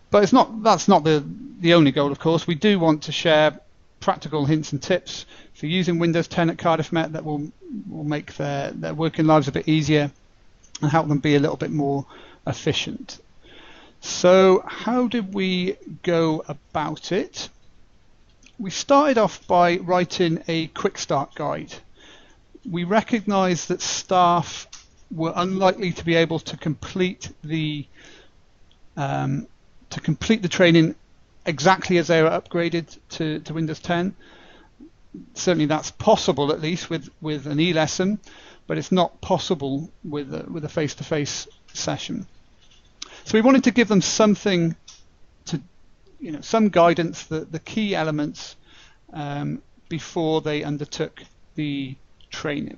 But that's not the only goal, of course. We do want to share practical hints and tips for using Windows 10 at Cardiff Met that will make their working lives a bit easier and help them be a little bit more efficient. So how did we go about it? We started off by writing a quick start guide. We recognised that staff were unlikely to be able to complete the training exactly as they were upgraded to Windows 10. Certainly that's possible, at least with an e-lesson, but it's not possible with a face-to-face session. So we wanted to give them something to, some guidance, the key elements before they undertook the training.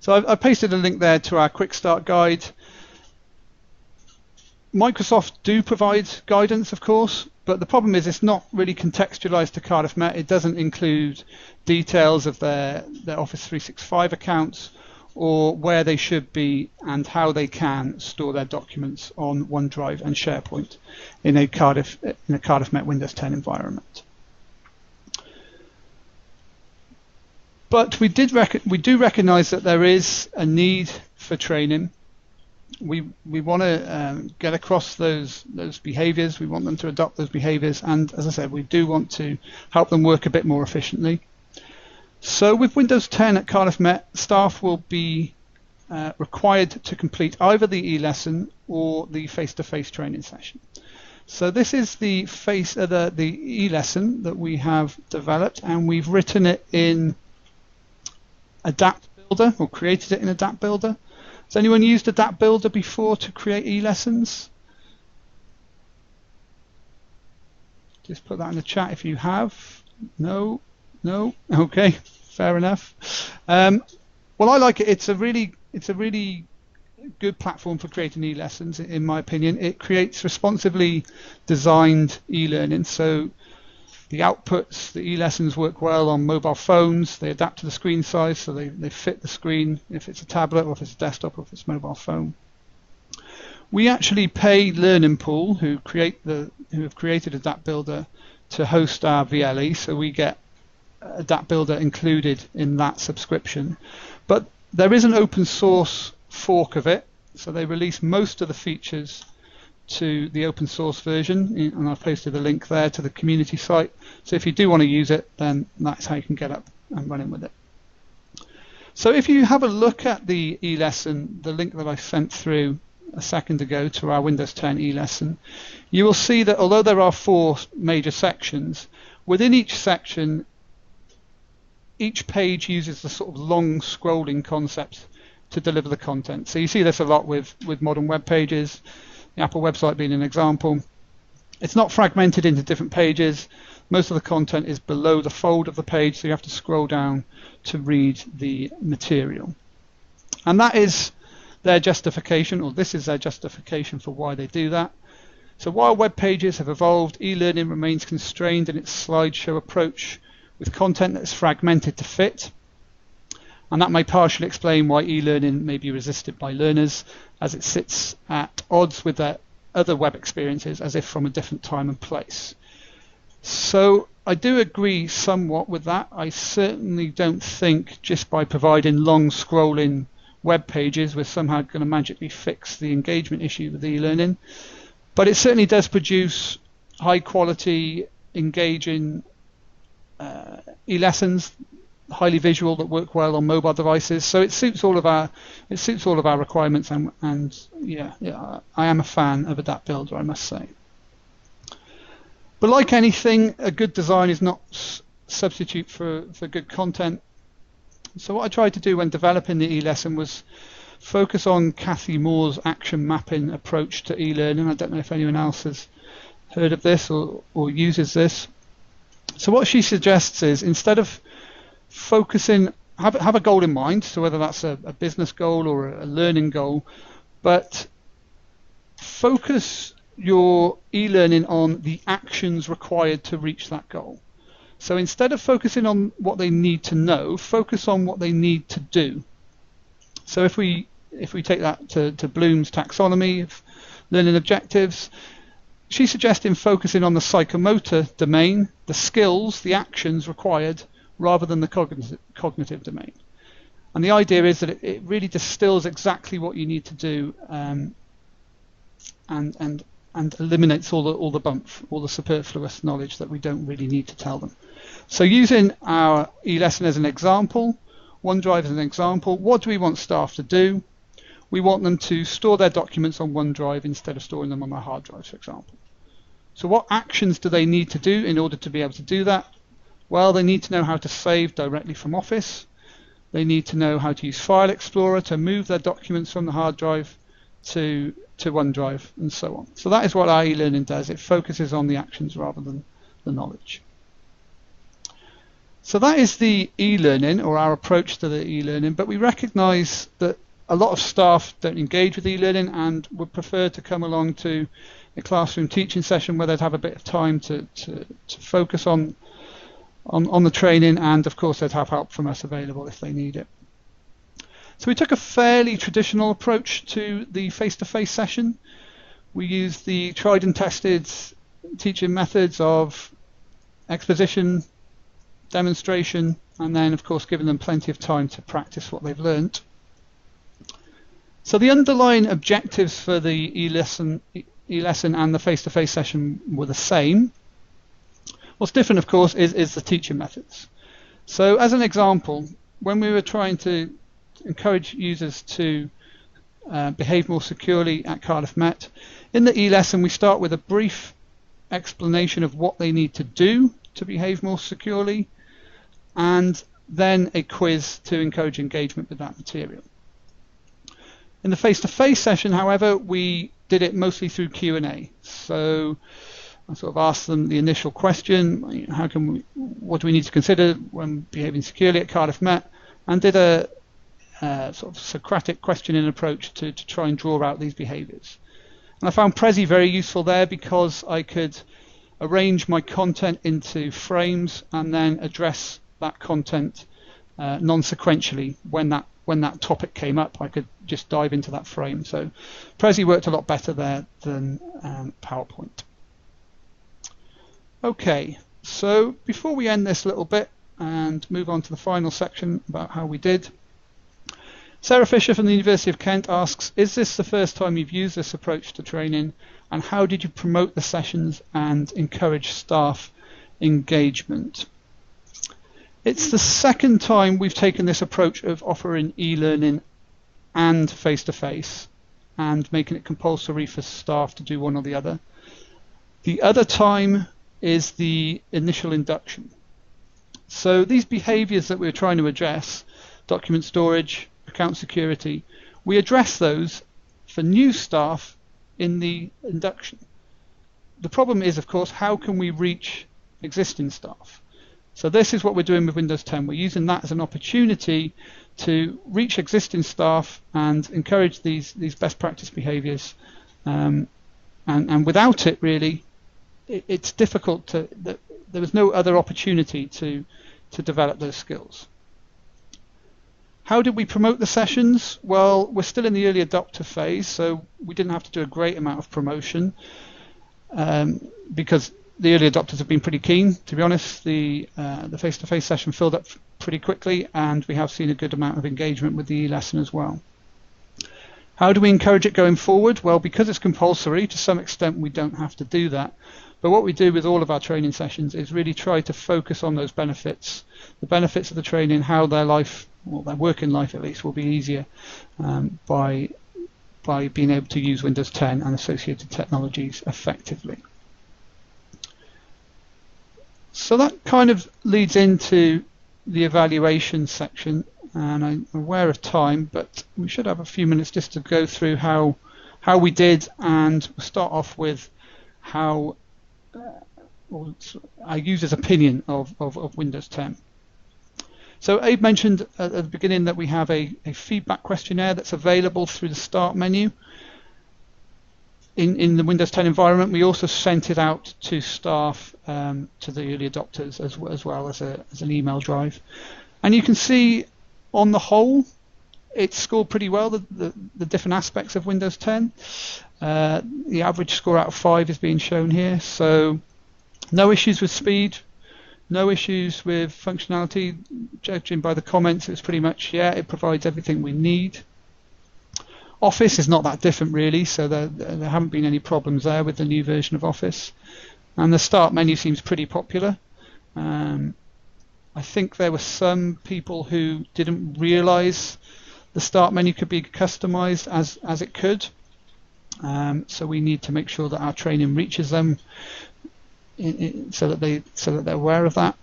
So I pasted a link there to our quick start guide. Microsoft do provide guidance, of course, but the problem is it's not really contextualized to Cardiff Met. It doesn't include details of their Office 365 accounts or where they should be and how they can store their documents on OneDrive and SharePoint in a Cardiff Met Windows 10 environment. But we do recognise that there is a need for training. We want to get across those behaviours. We want them to adopt those behaviours, and as I said, we do want to help them work a bit more efficiently. So with Windows 10 at Cardiff Met, staff will be required to complete either the e-lesson or the face-to-face training session. So this is the e-lesson that we have developed, and we've written it in Adapt Builder, or created it in Adapt Builder. Has anyone used Adapt Builder before to create e-lessons? Just put that in the chat if you have. No? Okay, fair enough. Well, I like it. It's a really good platform for creating e-lessons, in my opinion. It creates responsively designed e-learning, so the outputs, the e-lessons work well on mobile phones. They adapt to the screen size, so they fit the screen if it's a tablet, or if it's a desktop, or if it's a mobile phone. We actually pay Learning Pool, who have created Adapt Builder, to host our VLE, so we get Adapt Builder included in that subscription. But there is an open source fork of it, so they release most of the features to the open source version, and I've posted a link there to the community site. So if you do want to use it, then that's how you can get up and running with it. So if you have a look at the e-lesson, the link that I sent through a second ago to our Windows 10 e-lesson, you will see that although there are 4 major sections, within each section, each page uses the sort of long scrolling concept to deliver the content. So you see this a lot with modern web pages, the Apple website being an example. It's not fragmented into different pages. Most of the content is below the fold of the page, so you have to scroll down to read the material. And that is their justification, or this is their justification for why they do that. So while web pages have evolved, e-learning remains constrained in its slideshow approach with content that is fragmented to fit. And that may partially explain why e-learning may be resisted by learners, as it sits at odds with their other web experiences, as if from a different time and place. So I do agree somewhat with that. I certainly don't think just by providing long scrolling web pages we're somehow going to magically fix the engagement issue with e-learning. But it certainly does produce high quality, engaging e-lessons, highly visual, that work well on mobile devices. So it suits all of our requirements, and yeah, I am a fan of Adapt Builder, I must say. But like anything, a good design is not substitute for good content. So what I tried to do when developing the e-lesson was focus on Cathy Moore's action mapping approach to e-learning. I don't know if anyone else has heard of this or uses this. So what she suggests is, instead of focusing, have a goal in mind, so whether that's a business goal or a learning goal, but focus your e-learning on the actions required to reach that goal. So instead of focusing on what they need to know, focus on what they need to do. So if we take that to Bloom's taxonomy of learning objectives, she's suggesting focusing on the psychomotor domain, the skills, the actions required, rather than the cognitive domain. And the idea is that it really distills exactly what you need to do, and eliminates all the bump, all the superfluous knowledge that we don't really need to tell them. So using our e-lesson as an example, OneDrive as an example, what do we want staff to do? We want them to store their documents on OneDrive instead of storing them on their hard drives, for example. So what actions do they need to do in order to be able to do that? Well, they need to know how to save directly from Office. They need to know how to use File Explorer to move their documents from the hard drive to OneDrive, and so on. So that is what our e-learning does. It focuses on the actions rather than the knowledge. So that is the e-learning, or our approach to the e-learning, but we recognize that a lot of staff don't engage with e-learning and would prefer to come along to a classroom teaching session where they'd have a bit of time to focus on the training, and of course they'd have help from us available if they need it. So we took a fairly traditional approach to the face-to-face session. We used the tried and tested teaching methods of exposition, demonstration, and then of course giving them plenty of time to practice what they've learnt. So the underlying objectives for the e-lesson and the face-to-face session were the same. What's different, of course, is the teaching methods. So as an example, when we were trying to encourage users to behave more securely at Cardiff Met, in the e-lesson we start with a brief explanation of what they need to do to behave more securely, and then a quiz to encourage engagement with that material. In the face-to-face session, however, we did it mostly through Q&A. So I sort of asked them the initial question, what do we need to consider when behaving securely at Cardiff Met, and did a sort of Socratic questioning approach to try and draw out these behaviours. And I found Prezi very useful there because I could arrange my content into frames and then address that content non-sequentially. When that topic came up, I could just dive into that frame. So Prezi worked a lot better there than PowerPoint. Okay, so before we end this little bit and move on to the final section about how we did, Sarah Fisher from the University of Kent asks, is this the first time you've used this approach to training, and how did you promote the sessions and encourage staff engagement? It's the second time we've taken this approach of offering e-learning and face-to-face and making it compulsory for staff to do one or the other. The other time is the initial induction. So these behaviours that we're trying to address, document storage, account security, we address those for new staff in the induction. The problem is, of course, how can we reach existing staff? So this is what we're doing with Windows 10. We're using that as an opportunity to reach existing staff and encourage these best practice behaviours. And without it, really, it's difficult there was no other opportunity to develop those skills. How did we promote the sessions? Well, we're still in the early adopter phase, so we didn't have to do a great amount of promotion because the early adopters have been pretty keen, to be honest. The face-to-face session filled up pretty quickly, and we have seen a good amount of engagement with the e-lesson as well. How do we encourage it going forward? Well, because it's compulsory, to some extent we don't have to do that. But what we do with all of our training sessions is really try to focus on those benefits. The benefits of the training, how their life, or their working life at least, will be easier by being able to use Windows 10 and associated technologies effectively. So that kind of leads into the evaluation section, and I'm aware of time, but we should have a few minutes just to go through how we did, and we'll start off with how our user's opinion of Windows 10. So Abe mentioned at the beginning that we have a feedback questionnaire that's available through the Start menu. In the Windows 10 environment, we also sent it out to staff, to the early adopters, as well as an email drive. And you can see, on the whole, it scored pretty well, the different aspects of Windows 10. The average score out of 5 is being shown here. So no issues with speed, no issues with functionality. Judging by the comments, it's pretty much, yeah, it provides everything we need. Office is not that different really, so there haven't been any problems there with the new version of Office. And the Start menu seems pretty popular. I think there were some people who didn't realize the Start menu could be customized as it could. So we need to make sure that our training reaches them so that they're aware of that.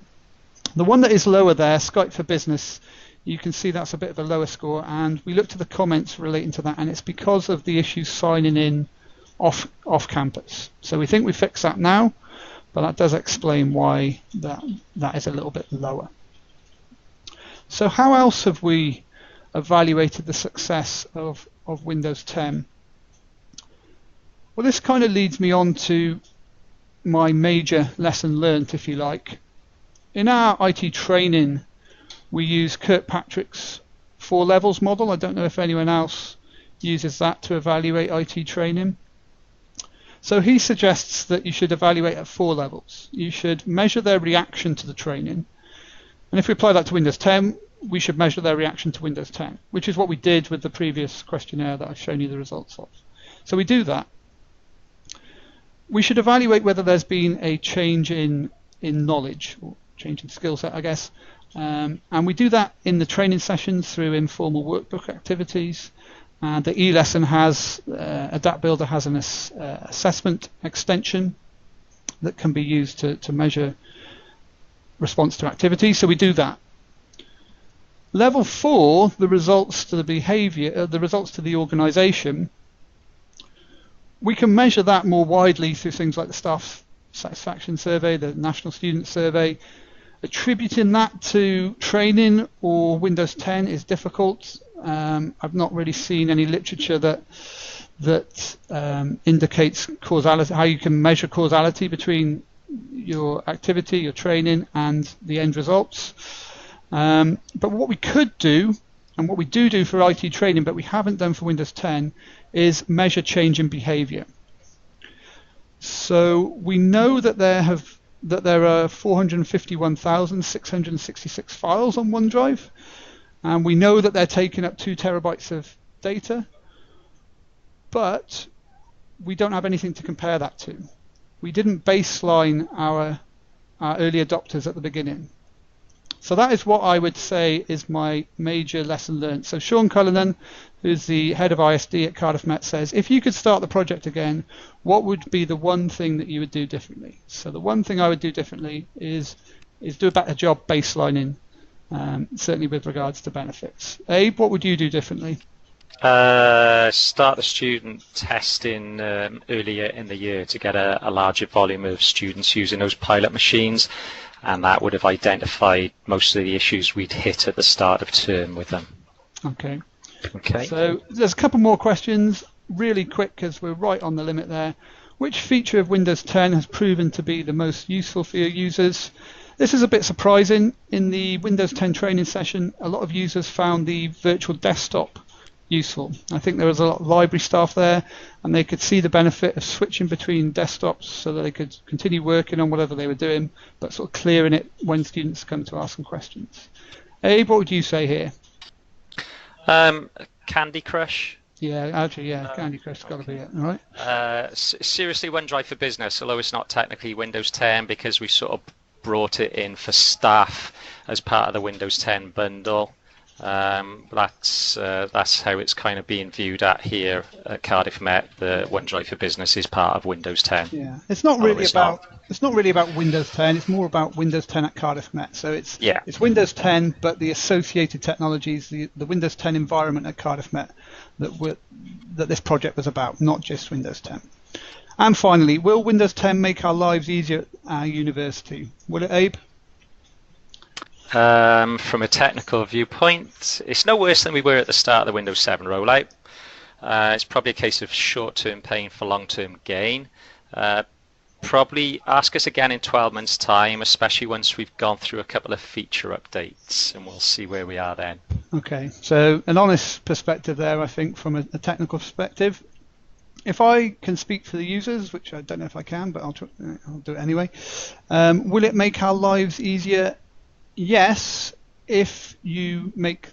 The one that is lower there, Skype for Business, you can see that's a bit of a lower score, and we looked at the comments relating to that, and it's because of the issues signing in off campus. So we think we fixed that now, but that does explain why that is a little bit lower. So how else have we evaluated the success of Windows 10? Well, this kind of leads me on to my major lesson learned, if you like. In our IT training, we use Kirkpatrick's 4 levels model. I don't know if anyone else uses that to evaluate IT training. So he suggests that you should evaluate at 4 levels. You should measure their reaction to the training. And if we apply that to Windows 10, we should measure their reaction to Windows 10, which is what we did with the previous questionnaire that I've shown you the results of. So we do that. We should evaluate whether there's been a change in knowledge, or change in skill set, I guess. And we do that in the training sessions through informal workbook activities. The e-lesson has, Adapt Builder has an assessment extension that can be used to measure response to activities. So we do that. Level 4, the results to the behavior, the results to the organization, we can measure that more widely through things like the staff satisfaction survey, the national student survey. Attributing that to training or Windows 10 is difficult. I've not really seen any literature that indicates causality, how you can measure causality between your activity, your training, and the end results. But what we could do, and what we do for IT training, but we haven't done for Windows 10, is measure change in behavior. So we know that there are 451,666 files on OneDrive, and we know that they're taking up 2 terabytes of data, but we don't have anything to compare that to. We didn't baseline our early adopters at the beginning. So that is what I would say is my major lesson learned. So Sean Cullinan, who's the head of ISD at Cardiff Met, says, if you could start the project again, what would be the one thing that you would do differently? So the one thing I would do differently is do a better job baselining, certainly with regards to benefits. Abe, what would you do differently? Start the student testing earlier in the year to get a larger volume of students using those pilot machines, and that would have identified most of the issues we'd hit at the start of term with them. Okay. Okay. So there's a couple more questions, really quick because we're right on the limit there. Which feature of Windows 10 has proven to be the most useful for your users? This is a bit surprising. In the Windows 10 training session, a lot of users found the virtual desktop useful. I think there was a lot of library staff there, and they could see the benefit of switching between desktops so that they could continue working on whatever they were doing, but sort of clearing it when students come to ask them questions. Abe, what would you say here? Candy Crush. Yeah, actually, yeah, Candy Crush has got to be it, right? Seriously, OneDrive for Business, although it's not technically Windows 10 because we sort of brought it in for staff as part of the Windows 10 bundle. That's how it's kind of being viewed at here at Cardiff Met. The OneDrive for Business is part of Windows 10. Yeah, it's not really about Windows 10. It's more about Windows 10 at Cardiff Met. So it's Windows 10, but the associated technologies, the Windows 10 environment at Cardiff Met that this project was about, not just Windows 10. And finally, will Windows 10 make our lives easier at our university? Will it, Abe? From a technical viewpoint, it's no worse than we were at the start of the Windows 7 rollout. It's probably a case of short-term pain for long-term gain. Probably ask us again in 12 months' time, especially once we've gone through a couple of feature updates, and we'll see where we are then. Okay, so an honest perspective there, I think, from a technical perspective. If I can speak for the users, which I don't know if I can, but I'll do it anyway. Will it make our lives easier? Yes, if you make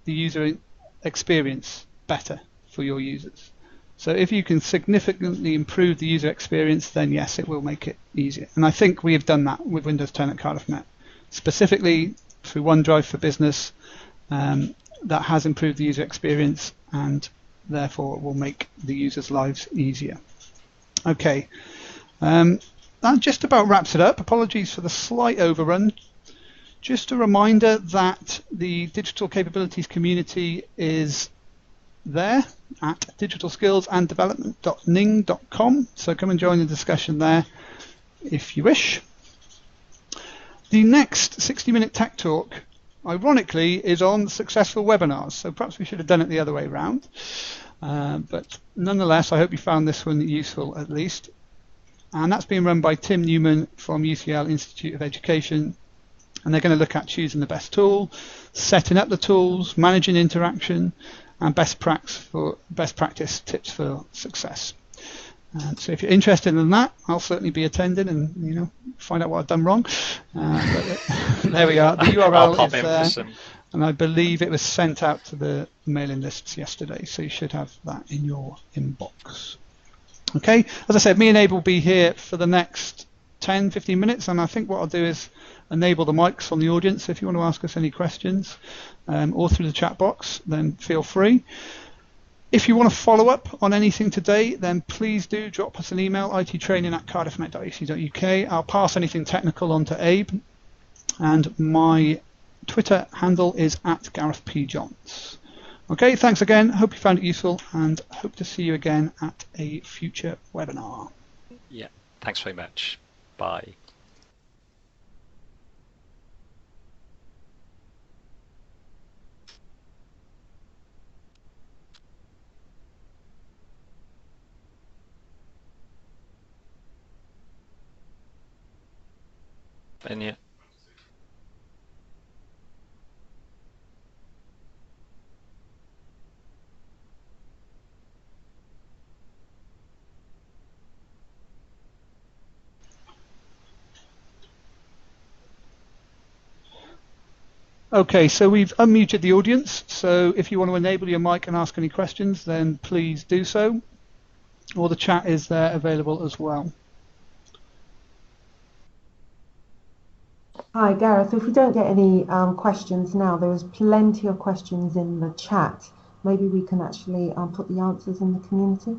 the user experience better for your users. So if you can significantly improve the user experience, then yes, it will make it easier. And I think we have done that with Windows 10 at Cardiff Met, specifically through OneDrive for Business. That has improved the user experience, and therefore it will make the users' lives easier. Okay, that just about wraps it up. Apologies for the slight overrun. Just a reminder that the digital capabilities community is there at digitalskillsanddevelopment.ning.com, so come and join the discussion there if you wish. The next 60-minute tech talk, ironically, is on successful webinars, so perhaps we should have done it the other way around, but nonetheless I hope you found this one useful at least. And that's being run by Tim Newman from UCL Institute of Education, and they're going to look at choosing the best tool, setting up the tools, managing interaction, and best practice tips for success. So if you're interested in that, I'll certainly be attending and find out what I've done wrong. But there we are. The URL is there, and I believe it was sent out to the mailing lists yesterday, so you should have that in your inbox. Okay, as I said, me and Abe will be here for the next 10-15 minutes, and I think what I'll do is enable the mics from the audience. If you want to ask us any questions or through the chat box, then feel free. If you want to follow up on anything today, then please do drop us an email, ittraining@cardiffmet.ac.uk. I'll pass anything technical on to Abe, and my Twitter handle is @GarethPJohns. Okay, thanks again. Hope you found it useful, and hope to see you again at a future webinar. Yeah, thanks very much. Bye. And yeah. Okay, so we've unmuted the audience, so if you want to enable your mic and ask any questions, then please do so, or the chat is there available as well. Hi Gareth, if we don't get any questions now, there's plenty of questions in the chat. Maybe we can actually put the answers in the community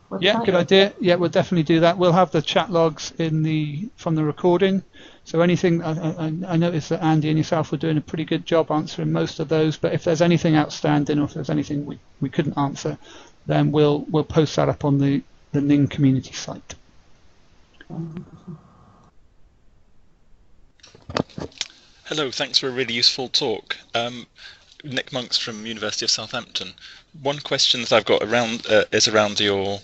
website. Yeah, good idea. Yeah, we'll definitely do that. We'll have the chat logs from the recording. So anything, I noticed that Andy and yourself were doing a pretty good job answering most of those, but if there's anything outstanding or if there's anything we couldn't answer, then we'll post that up on the Ning community site. Hello, thanks for a really useful talk. Nick Monks from University of Southampton. One question that I've got is around your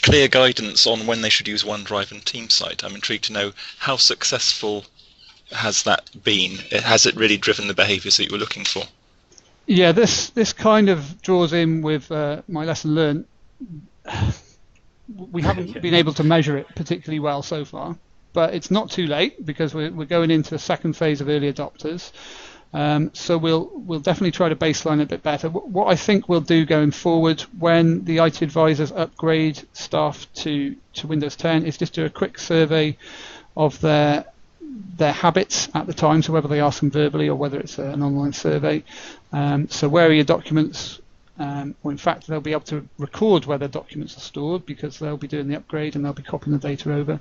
clear guidance on when they should use OneDrive and TeamSite. I'm intrigued to know how successful has that been? Has it really driven the behaviours that you were looking for? Yeah, this kind of draws in with my lesson learned. We haven't been able to measure it particularly well so far, but it's not too late because we're going into a second phase of early adopters. So we'll definitely try to baseline it a bit better. What I think we'll do going forward when the IT advisors upgrade staff to Windows 10 is just do a quick survey of their habits at the time, so whether they ask them verbally or whether it's an online survey. So where are your documents? Or in fact, they'll be able to record where their documents are stored because they'll be doing the upgrade and they'll be copying the data over.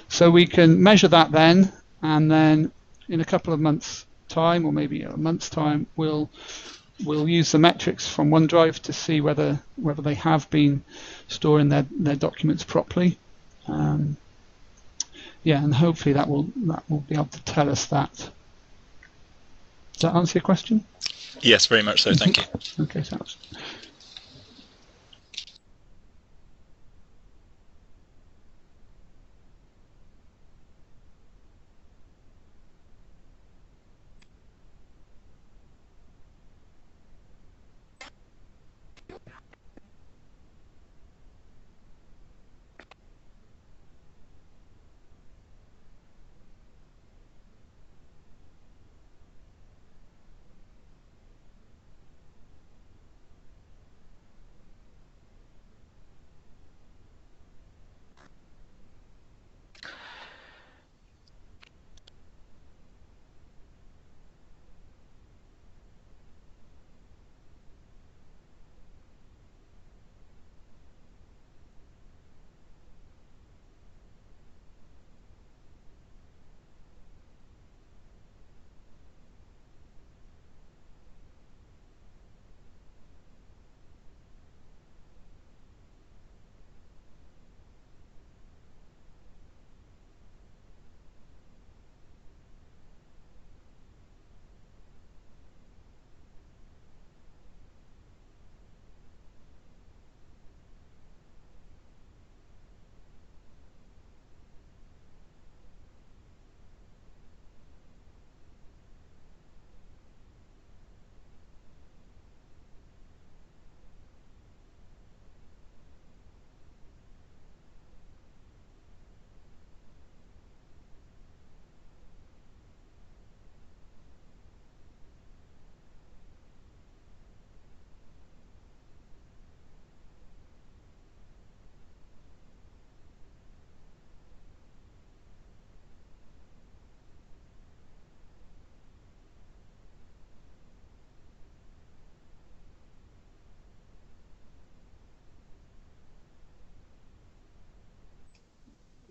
So we can measure that then, and then in a couple of months' time, or maybe a month's time, we'll use the metrics from OneDrive to see whether they have been storing their documents properly. Yeah, and hopefully that will be able to tell us that. Does that answer your question? Yes, very much so. Thank you. Okay, thanks.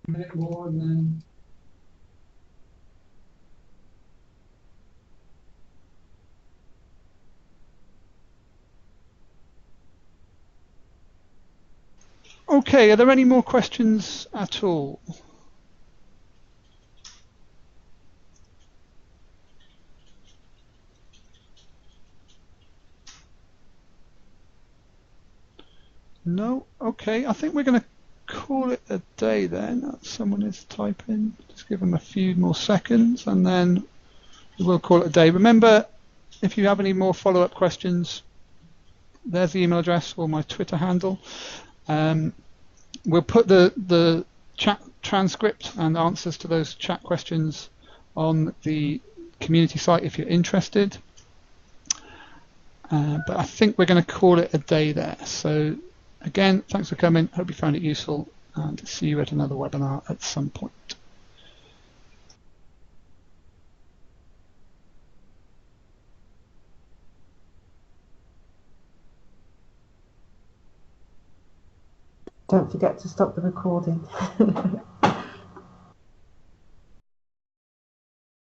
A minute more and then. Okay, are there any more questions at all? No? Okay, I think we're going to call it a day then. Someone is typing. Just give them a few more seconds and then we'll call it a day. Remember, if you have any more follow-up questions, there's the email address or my Twitter handle. We'll put the chat transcript and answers to those chat questions on the community site if you're interested. But I think we're going to call it a day there. So again, thanks for coming. Hope you found it useful and see you at another webinar at some point. Don't forget to stop the recording.